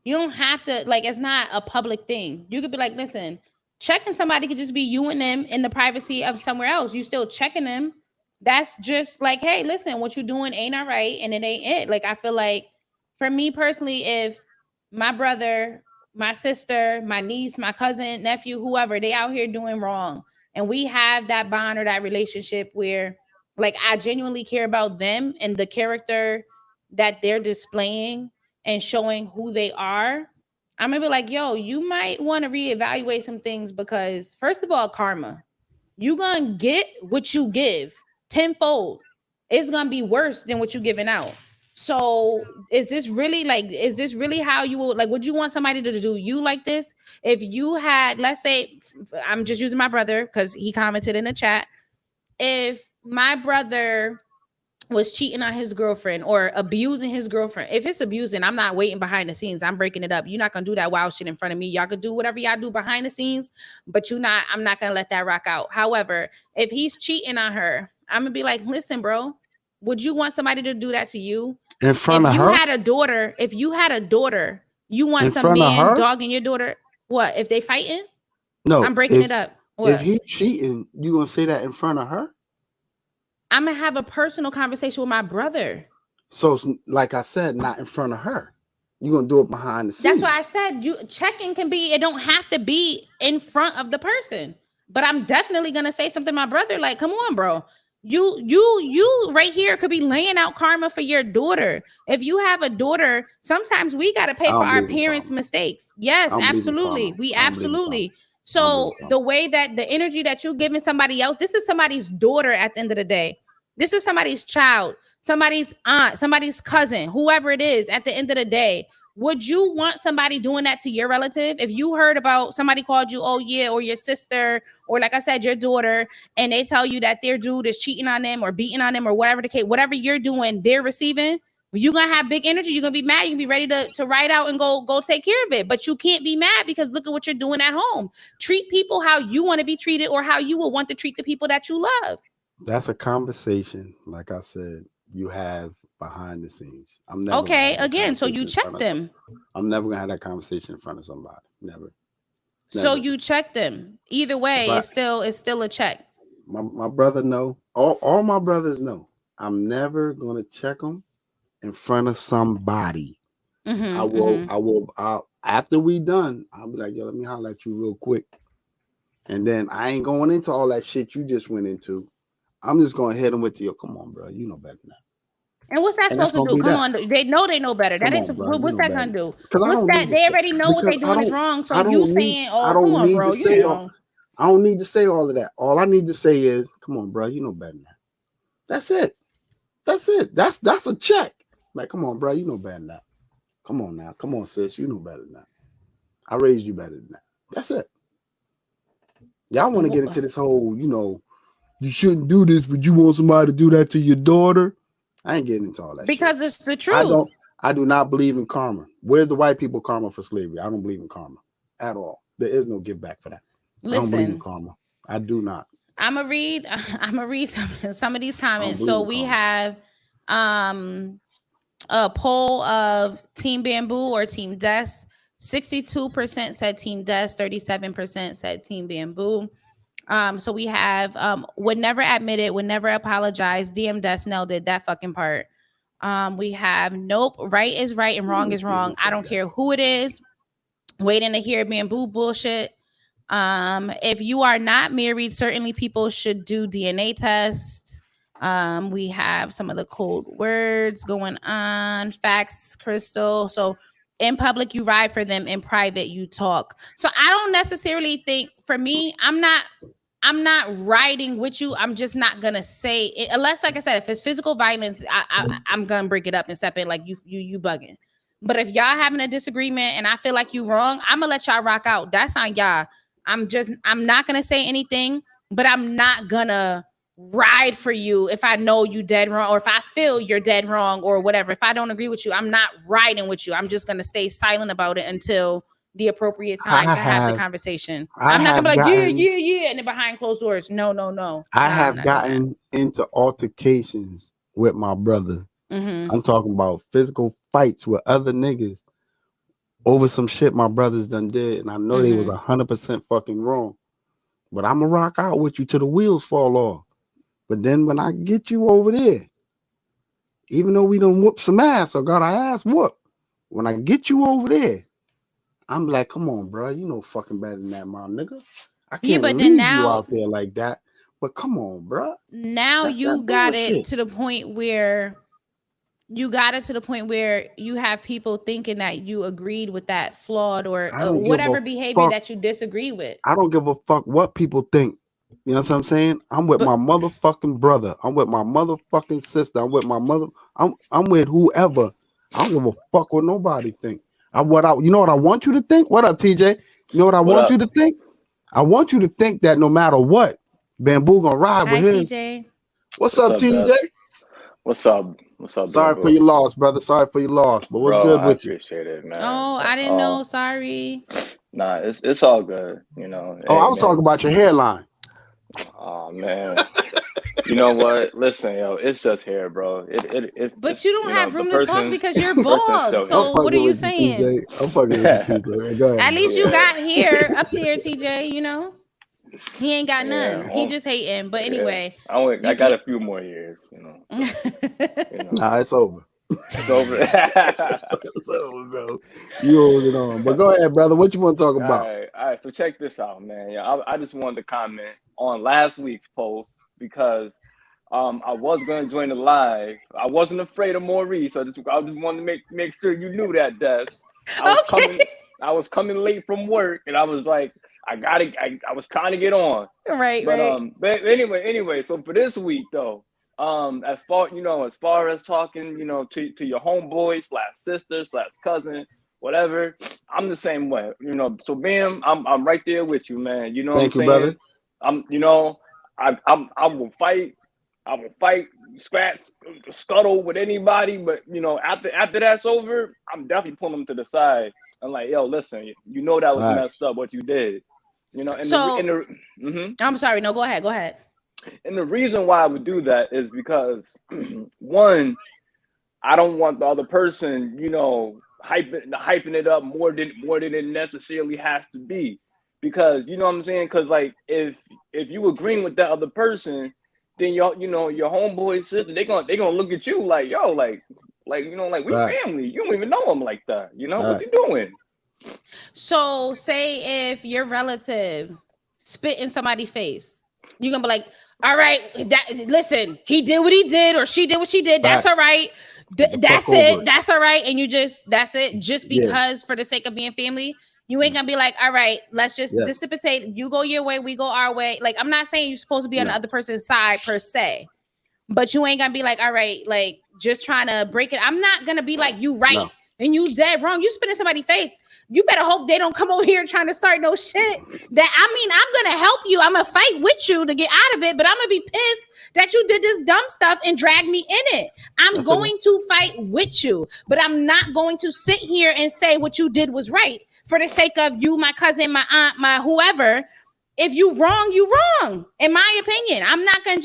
you don't have to, like, it's not a public thing. You could be like, listen, checking somebody could just be you and them in the privacy of somewhere else. You still checking them. That's just like, hey, listen, what you doing ain't all right, and it ain't it. Like, I feel like, for me personally, if my brother, my sister, my niece, my cousin, nephew, whoever, they out here doing wrong, and we have that bond or that relationship where, like, I genuinely care about them and the character that they're displaying and showing who they are, I'm gonna be like, yo, you might want to reevaluate some things, because first of all, karma, you gonna get what you give tenfold. It's gonna be worse than what you giving out. So is this really how you would, like, would you want somebody to do you like this? If you had, let's say, I'm just using my brother because he commented in the chat, if my brother was cheating on his girlfriend or abusing his girlfriend. If it's abusing, I'm not waiting behind the scenes. I'm breaking it up. You're not gonna do that wild shit in front of me. Y'all could do whatever y'all do behind the scenes, but I'm not gonna let that rock out. However, if he's cheating on her, I'm gonna be like, listen, bro, would you want somebody to do that to you?
In front of her?
If you had a daughter, you want some man dogging your daughter? What, if they fighting?
No,
I'm breaking it up. What?
If he cheating, you gonna say that in front of her?
I'm gonna have a personal conversation with my brother.
So, like I said, not in front of her. You're gonna do it behind the scenes.
That's why I said checking can be. It don't have to be in front of the person. But I'm definitely gonna say something to my brother, like, "Come on, bro. You right here could be laying out karma for your daughter. If you have a daughter, sometimes we got to
I
pay for
don't
our
believe in
parents'
karma.
mistakes.
I
Yes,
don't believe in
absolutely.
karma.
We
I don't believe in karma.
absolutely.
I don't believe
So
in karma.
the way that the energy that you're giving somebody else, this is somebody's daughter at the end of the day. This is somebody's child, somebody's aunt, somebody's cousin, whoever it is at the end of the day. Would you want somebody doing that to your relative? If you heard about somebody called you, oh yeah, or your sister, or like I said, your daughter, and they tell you that their dude is cheating on them or beating on them or whatever the case, whatever you're doing, they're receiving. You're gonna have big energy. You're gonna be mad. You can be ready to ride out and go take care of it. But you can't be mad because look at what you're doing at home. Treat people how you want to be treated or how you will want to treat the people that you love.
That's a conversation, like I said, you have behind the scenes. I'm never gonna
Okay,
have that
again, so
conversation
you
in front
check
of some.
them.
I'm never gonna have that conversation in front of somebody. Never,
So
never.
you check them. Either
If
way,
I
it's still a check.
my brother know, all my brothers know, I'm never gonna check them in front of somebody. I
Mm-hmm.
will,
Mm-hmm.
I will. After we done, I'll be like, yo, let me holler at you real quick, and then I ain't going into all that shit you just went into. I'm just gonna hit him with you. Come on, bro, you know better than that,
And what's that
and that's
supposed to
gonna
do?
be
Come
that.
on, they know better. That
Come
ain't
on, bro, you
what's
know
that
better.
gonna do?
Because I
What's
don't need
that?
to
They
say
already know what
because
they doing is wrong. So
I
you
don't need
saying,
I
"Oh, come
don't
on,
need
bro,
to
you
say
ain't
all
wrong."
I don't need to say all of that. All I need to say is, come on, bro, you know better than that. That's it. That's it. That's a check. Like, come on, bro, you know better than that. Come on now. Come on, sis. You know better than that. I raised you better than that. That's it. Y'all want to get into this whole, you shouldn't do this, but you want somebody to do that to your daughter. I ain't getting into all that shit.
Because it's the
I
truth.
don't. I do not believe in karma. Where's the white people karma for slavery? I don't believe in karma at all. There is no give back for that. I don't believe in
Listen,
karma. I do not.
I'm gonna read. I'm gonna read some of these
I don't
comments.
believe
So
in
we
karma.
have um a poll of Team Bamboo or Team Des. 62% said Team Des. 37% said Team Bamboo. So we have would never admit it, would never apologize. DM Desnell did that fucking part. We have nope, right is right and
Let
wrong
me
is
see who
wrong. I
said
don't
that.
care who it is. Waiting to hear Bamboo bullshit. If you are not married, certainly people should do DNA tests. We have some of the code words going on. Facts, Crystal. So in public, you ride for them. In private, you talk. So I don't necessarily think for me, I'm not riding with you. I'm just not gonna say it unless, like I said, if it's physical violence, I'm gonna break it up and step in like you bugging. But if y'all having a disagreement and I feel like you wrong, I'm gonna let y'all rock out. That's on y'all. I'm not gonna say anything, but I'm not gonna ride for you if I know you dead wrong or if I feel you're dead wrong or whatever. If I don't agree with you, I'm not riding with you. I'm just gonna stay silent about it until the appropriate time
I
to have the
have
conversation.
I
I'm not gonna
have
be like, yeah,
gotten
yeah, yeah, and then behind closed doors. No, no, no.
I
Nah, I'm
have
not doing that.
gotten into altercations with my brother.
Mm-hmm.
I'm talking about physical fights with other niggas over some shit my brothers done did, and I know they was
Mm-hmm.
100% fucking wrong. But I'm gonna rock out with you till the wheels fall off. But then when I get you over there, even though we done whoop some ass or got our ass whooped, when I get you over there, I'm like, come on, bro, you know fucking better than that, my nigga. I
Yeah,
can't
but then
leave you
now
out there like that. But come on, bro,
now
that's that
you got it
bullshit.
to the point where you have people thinking that you agreed with that flawed or
I don't give a
whatever behavior
fuck.
that you disagree with.
I don't give a fuck what people think. You know what I'm saying? I'm with
But
my motherfucking brother. I'm with my motherfucking sister. I'm with my mother. I'm with whoever. I don't give a fuck what nobody think. You know what I want you to think? What up, TJ? You know what I
What
want you
up?
to think? I want you to think that no matter what, Bamboo gonna ride with
hi,
his.
TJ.
What's
What's
up,
up,
TJ?
Des? What's up? What's up,
Sorry for
Bamboo?
your loss, brother. Sorry for your loss. But what's
Bro,
good
I
with you?
appreciate it, man.
Oh, I
But
didn't know. Sorry.
nah, it's all good. You know,
Oh, I
hey
was talking
man.
about your hairline.
Oh man. You know what? Listen, yo, it's just hair, bro.
But you don't have
the
room to talk
person
because you're
the person's
bald.
still
I'm
here.
So what are
fucking
you
with you,
saying?
TJ. I'm fucking with you, TJ. Man, go
At
ahead, bro.
least you
Yeah,
got hair up there, TJ. He ain't got
yeah,
none. He just hating. But
yeah.
anyway,
I
you
got
can.
a few more years, so
Nah, it's over.
it's over.
It's over, bro. You holding on. But go ahead, brother. What you want to talk about?
All right. So check this out, man. Yeah, I just wanted to comment on last week's post because I was gonna join the live. I wasn't afraid of Maurice. I just wanted to make sure you knew that, Des. I was coming late from work, and I was like, I was trying to get on.
Right,
But anyway. So for this week though, as far as talking, to your homeboy / sister / cousin, whatever, I'm the same way. So Bam, I'm right there with you, man. You know
Thank
what I'm
you,
saying?
brother.
I will fight. I will fight, scratch, scuttle with anybody, but after that's over, I'm definitely pulling them to the side. I'm like, yo, listen, that was messed up what you did.
I'm sorry. No, go ahead.
And the reason why I would do that is because one, I don't want the other person, hyping it up more than it necessarily has to be. Because you know what I'm saying? Because like if you agreeing with that other person, then your homeboy sister, they gonna look at you like, yo, like we family. You don't even know him like that. What you doing?
So say if your relative spit in somebody's face, you're gonna be like, all right, listen, he did what he did or she did what she did. That's all right. That's it. That's all right. And that's it. Just because for the sake of being family, you ain't gonna be like, all right, let's just dissipate. You go your way, we go our way. Like, I'm not saying you're supposed to be on the other person's side per se, but you ain't gonna be like, all right, like just trying to break it. I'm not gonna be like, you right and you dead wrong. You spit in somebody's face. You better hope they don't come over here trying to start no shit. I'm gonna help you. I'm gonna fight with you to get out of it, but I'm gonna be pissed that you did this dumb stuff and drag me in it. I'm going to fight with you, but I'm not going to sit here and say what you did was right for the sake of you, my cousin, my aunt, my whoever. If you wrong, you wrong. In my opinion, I'm not gonna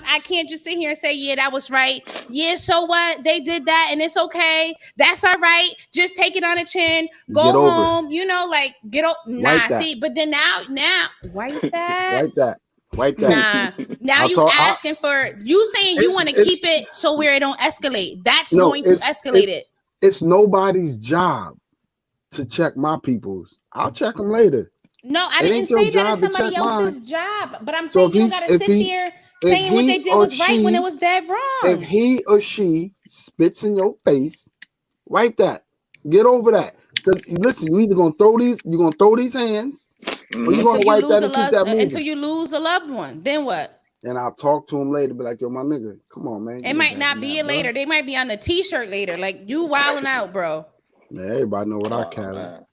I can't just sit here and say, yeah, that was right. Yeah, so what? They did that, and it's okay. That's all right. Just take it on the chin. Go home. Get up. Nah, see, but then now, wipe that.
Wipe that.
Now you asking for you saying you want to keep it so where it don't escalate. That's going to escalate it.
It's nobody's job to check my peoples. I'll check them later.
No, I didn't say that it's somebody else's job, but I'm saying you don't gotta sit there saying what they did was right when it was dead wrong.
If he or she spits in your face, wipe that. Get over that. Because listen, you either gonna throw these hands, or you're gonna wipe that and keep that moving.
Until you lose a loved one. Then what?
And I'll talk to him later, be like, yo, my nigga, come on, man.
It might not be it later. They might be on the t-shirt later. Like, you wilding out, bro.
Yeah, everybody know what I carry. Man.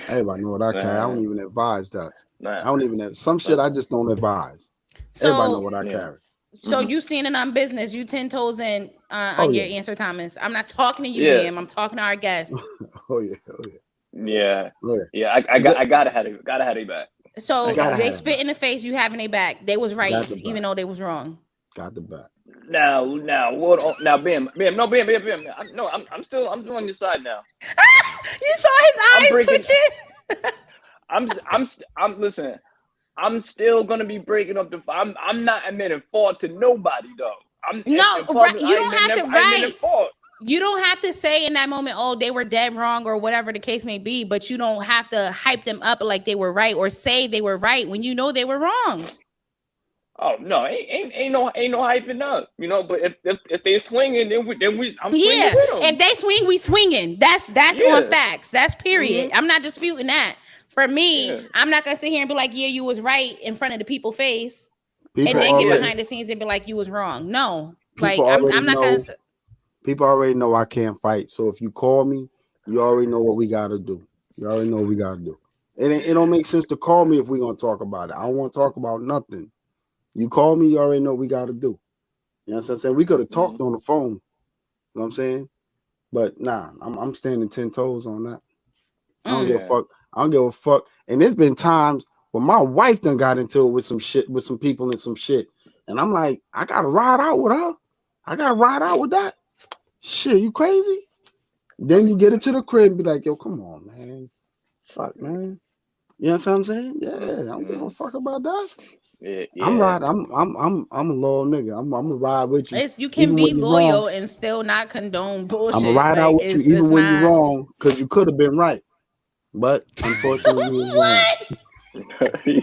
Everybody know what I carry. I don't even advise that. I don't even some shit I just don't advise. So, everybody know what I carry.
So you standing on business, you 10 toes in on your answer, Thomas. I'm not talking to you, Liam. I'm talking to our guest.
Yeah. I gotta have it back.
So they spit in the face, you having a back. They was right, even though they was wrong.
Got the back.
Now, Bam. No, I'm on your side now.
You saw his eyes twitching.
I'm listen. I'm still gonna be breaking up the. I'm not admitting fault to nobody though. You don't have to. You
don't have to say in that moment, oh, they were dead wrong or whatever the case may be. But you don't have to hype them up like they were right or say they were right when you know they were wrong.
Oh no, ain't no hyping up, But if they swinging, then I'm swinging with them.
If they swing, we swinging. That's on facts. That's period. I'm not disputing that. For me, I'm not gonna sit here and be like, yeah, you was right in front of the people's face, and then get behind the scenes and be like, you was wrong. No, like I'm not gonna.
People already know I can't fight, so if you call me, you already know what we gotta do. You already know what we gotta do. It don't make sense to call me if we're gonna talk about it. I don't want to talk about nothing. You call me, you already know what we got to do. You know what I'm saying? We could have talked on the phone. You know what I'm saying? But nah, I'm standing 10 toes on that. I don't give a fuck. I don't give a fuck. And there's been times when my wife done got into it with some shit, with some people and some shit. And I'm like, I got to ride out with her. I got to ride out with that. Shit, you crazy? Then you get into the crib and be like, yo, come on, man. Fuck, man. You know what I'm saying? Yeah, I don't give a fuck about that.
Yeah.
I'm a loyal nigga. I'm gonna ride with you.
You can be loyal and still not condone bullshit.
I'm gonna ride out with you even when you're wrong, because you could have been right. But unfortunately, you was wrong.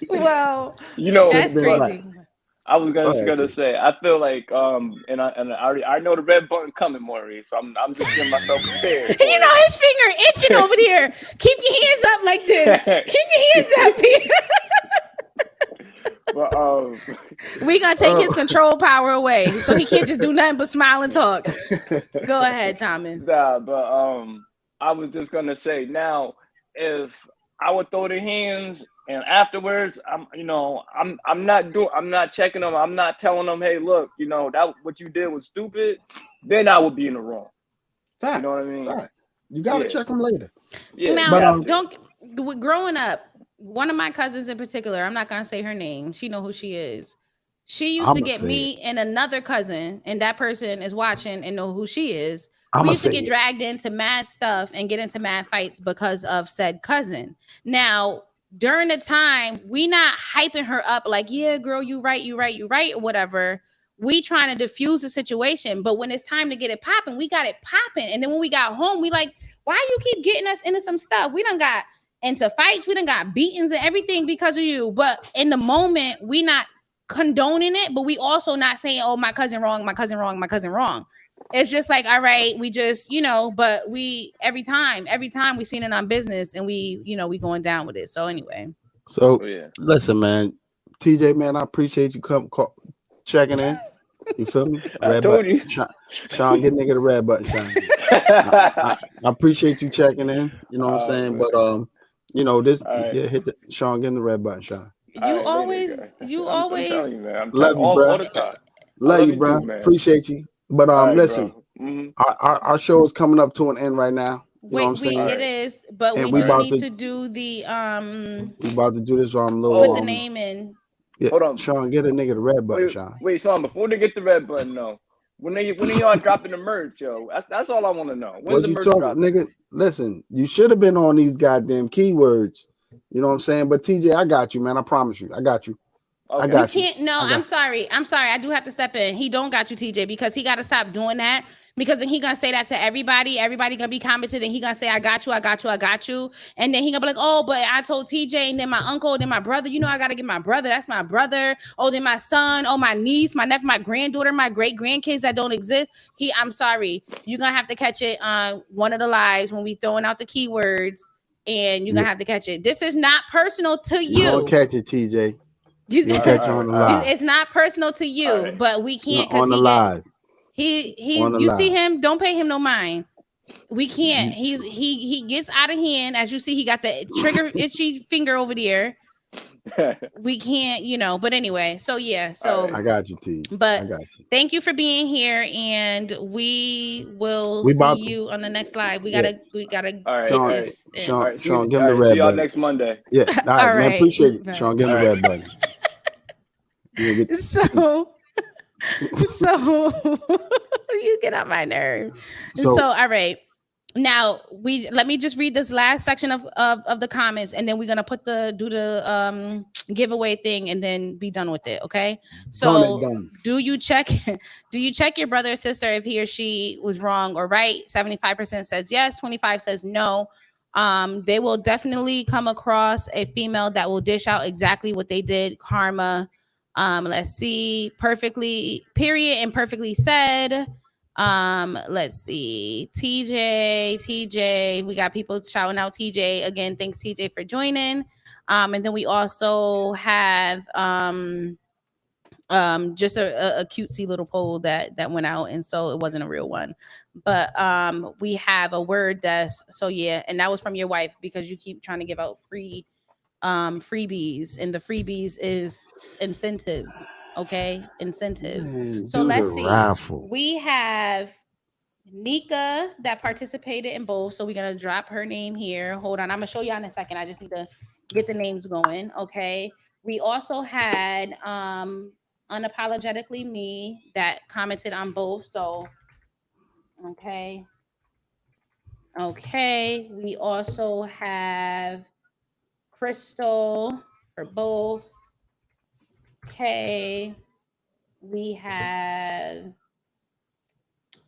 Well,
you know,
that's crazy.
I was
Go ahead,
gonna
T.
say, I feel like I know the red button coming, Maurice. So I'm just getting myself prepared.
You know his finger itching over there. Keep your hands up like this. Keep your hands up here.
But
We gonna take his control power away, so he can't just do nothing but smile and talk. Go ahead, Thomas.
nah, but I was just gonna say now, if I would throw the hands and afterwards, I'm not checking them. I'm not telling them, hey, look, that what you did was stupid. Then I would be in the wrong.
Facts,
You know what I mean?
facts. You gotta check them later.
Yeah.
Now,
But,
growing up, one of my cousins in particular, I'm not gonna say her name. She know who she is. She used to
I'ma
get
say
me and another cousin, and that person is watching and know who she is. We
I'ma
used to
say
get
it.
dragged into mad stuff and get into mad fights because of said cousin. Now, during the time, we not hyping her up like, yeah, girl, you right, or whatever. We trying to diffuse the situation, but when it's time to get it popping, we got it popping. And then when we got home, we like, why you keep getting us into some stuff? We done got into fights, we done got beatings and everything because of you. But in the moment, we not condoning it, but we also not saying, oh, my cousin wrong, my cousin wrong, my cousin wrong. It's just like, all right, we just, but we every time we seen it on business and we going down with it. So anyway.
So
Yeah.
listen, man. TJ, man, I appreciate you checking in. You feel me?
I
Red
told
button.
you.
Sean, get nigga the red button, Sean. I appreciate you checking in. You know what I'm saying?
man.
But this
All right.
yeah, hit the Sean, get in the red button, Sean.
You
All right,
always
later, guys.
you
I'm
always
telling you, man. I'm
Love
telling
you,
all
bro.
the time.
Love you,
you
bro.
too, man.
Appreciate you. But
All right,
listen,
bro. Mhm.
our show is coming up to an end right now. You know what I'm saying?
it is, but
And
we
we
do
about
need
to-
to do the
We about to do this on
put
little
the name in.
Yeah,
Hold on.
Sean, get a nigga the red button,
Wait,
Sean.
wait, Sean. Before they get the red button, though, when are y'all dropping the merch, yo? That's all I want to know. When's
What
the
you
merch
talking,
dropping?
nigga? Listen, you should have been on these goddamn keywords. You know what I'm saying? But TJ, I got you, man. I promise you, I got you.
Okay.
I got you.
Can't. No, I'm sorry. I do have to step in. He don't got you, TJ, because he got to stop doing that. Because then he gonna say that to everybody. Everybody gonna be commented, and he gonna say, "I got you, I got you, I got you." And then he gonna be like, "Oh, but I told TJ, and then my uncle, then my brother. You know, I gotta get my brother. That's my brother. Oh, then my son. Oh, my niece, my nephew, my granddaughter, my great grandkids that don't exist." I'm sorry. You're gonna have to catch it on one of the lives when we throwing out the keywords, and you're gonna have to catch it. This is not personal to you.
You gonna catch it, TJ.
You
gonna catch you on the live.
It's not personal to you,
All right.
but we can't
on
because
the live.
he's
On the
you see
live.
him, don't pay him no mind. We can't. He gets out of hand. As you see, he got the trigger itchy finger over there. We can't, but anyway, so yeah. So
I got you, T.
But
I got you.
thank you for being here, and we will
We
see
about-
you on the next live. We
Yeah.
gotta
All right,
get
all right.
this in.
Sean,
All right,
Sean, give him the
all right,
red
see y'all
button.
next Monday.
Yeah, all right,
All
man.
right.
Appreciate it.
Bye.
Sean, give him the red button. You get-
So you get on my nerve. So all right. Now let me just read this last section of the comments, and then we're gonna do the giveaway thing and then be done with it. Okay. So
done.
do you check your brother or sister if he or she was wrong or right? 75% says yes, 25 says no. They will definitely come across a female that will dish out exactly what they did. Karma. Let's see. Perfectly, period, and perfectly said. Let's see. TJ. We got people shouting out TJ. Again, thanks TJ for joining. And then we also have just a cutesy little poll that went out, and so it wasn't a real one. But we have a word that's and that was from your wife because you keep trying to give out free freebies, and the freebies is incentives. Okay, incentives.
Man,
So
do
let's
the
see.
raffle.
We have Nika that participated in both, so we're gonna drop her name here. Hold on, I'm gonna show y'all in a second. I just need to get the names going. Okay. We also had unapologetically me that commented on both. So okay. We also have Crystal for both. Okay. We have,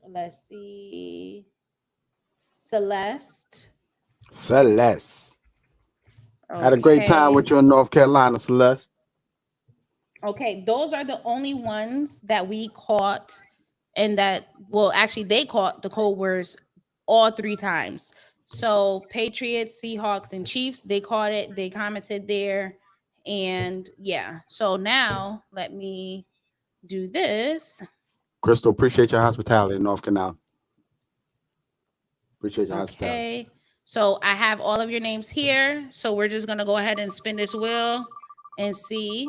let's see, Celeste.
Had a great time with you in North Carolina, Celeste.
Okay, those are the only ones that we caught, and that, well, actually, they caught the code words all 3 times. So Patriots, Seahawks, and Chiefs, they caught it. They commented there, and yeah. So now let me do this.
Crystal, appreciate your hospitality in North Canal. Appreciate your hospitality.
Okay. So I have all of your names here. So we're just gonna go ahead and spin this wheel and see.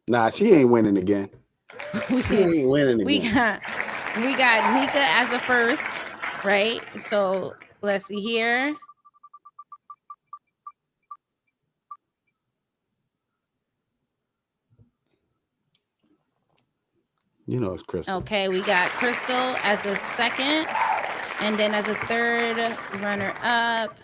Nah, she ain't winning again. She ain't winning again.
We got Nika as a first, right? So let's see here.
You know it's Crystal.
Okay, we got Crystal as a second, and then as a third runner up,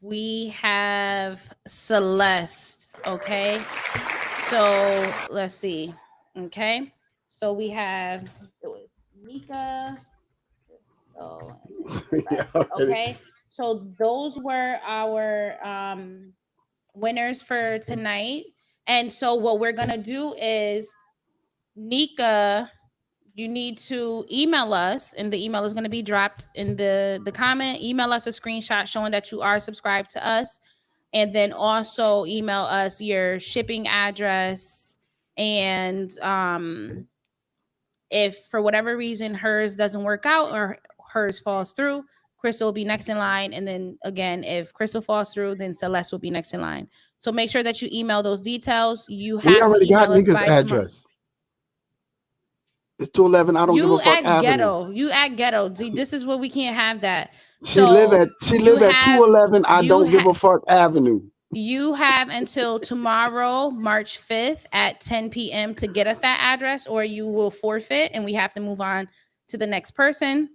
we have Celeste. Okay, so let's see. Okay, so we have, it was Nika. So, okay, so those were our winners for tonight. And so what we're gonna do is, Nika, you need to email us, and the email is going to be dropped in the comment. Email us a screenshot showing that you are subscribed to us, and then also email us your shipping address. And if for whatever reason hers doesn't work out or hers falls through, Crystal will be next in line. And then again, if Crystal falls through, then Celeste will be next in line. So make sure that you email those details. You have
we already
to email
got
us
Nika's
by
address.
tomorrow.
It's 211. I don't give a fuck.
Ghetto. You act ghetto. See, this is what we can't have that.
She live at 211. I don't give a fuck Avenue.
You have until tomorrow, March 5th at 10 p.m. to get us that address, or you will forfeit and we have to move on to the next person.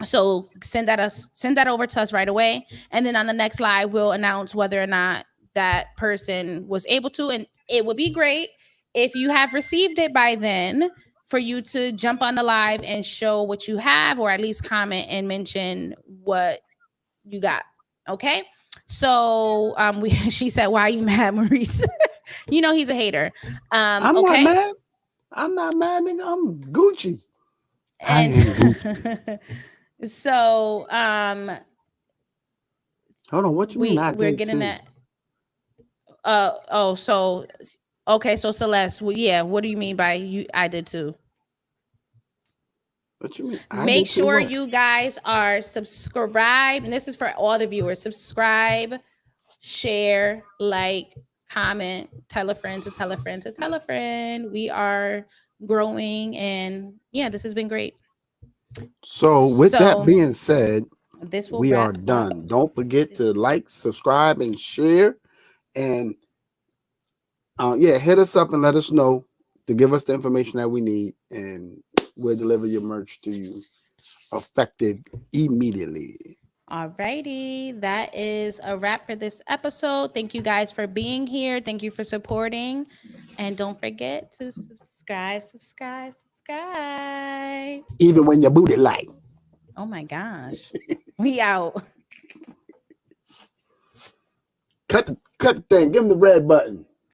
So send that over to us right away. And then on the next live, we'll announce whether or not that person was able to. And it would be great if you have received it by then, for you to jump on the live and show what you have, or at least comment and mention what you got. Okay. So she said, "Why are you mad, Maurice?" You know he's a hater.
I'm
okay?
not mad. I'm not mad, nigga. I'm Gucci.
And so
hold on, what you mean?
We're getting that. So okay, so Celeste, well, yeah, what do you mean by you? I did too.
What you mean?
Make sure you guys are subscribed, and this is for all the viewers. Subscribe, share, like, comment, tell a friend to tell a friend to tell a friend. We are growing, and yeah, this has been great.
So with that being said, we are done. Don't forget to like, subscribe, and share, and hit us up and let us know to give us the information that we need, and we'll deliver your merch to you effective immediately.
All righty. That is a wrap for this episode. Thank you guys for being here. Thank you for supporting. And don't forget to subscribe.
Even when your booty light.
Oh my gosh. We out.
Cut the thing. Give them the red button.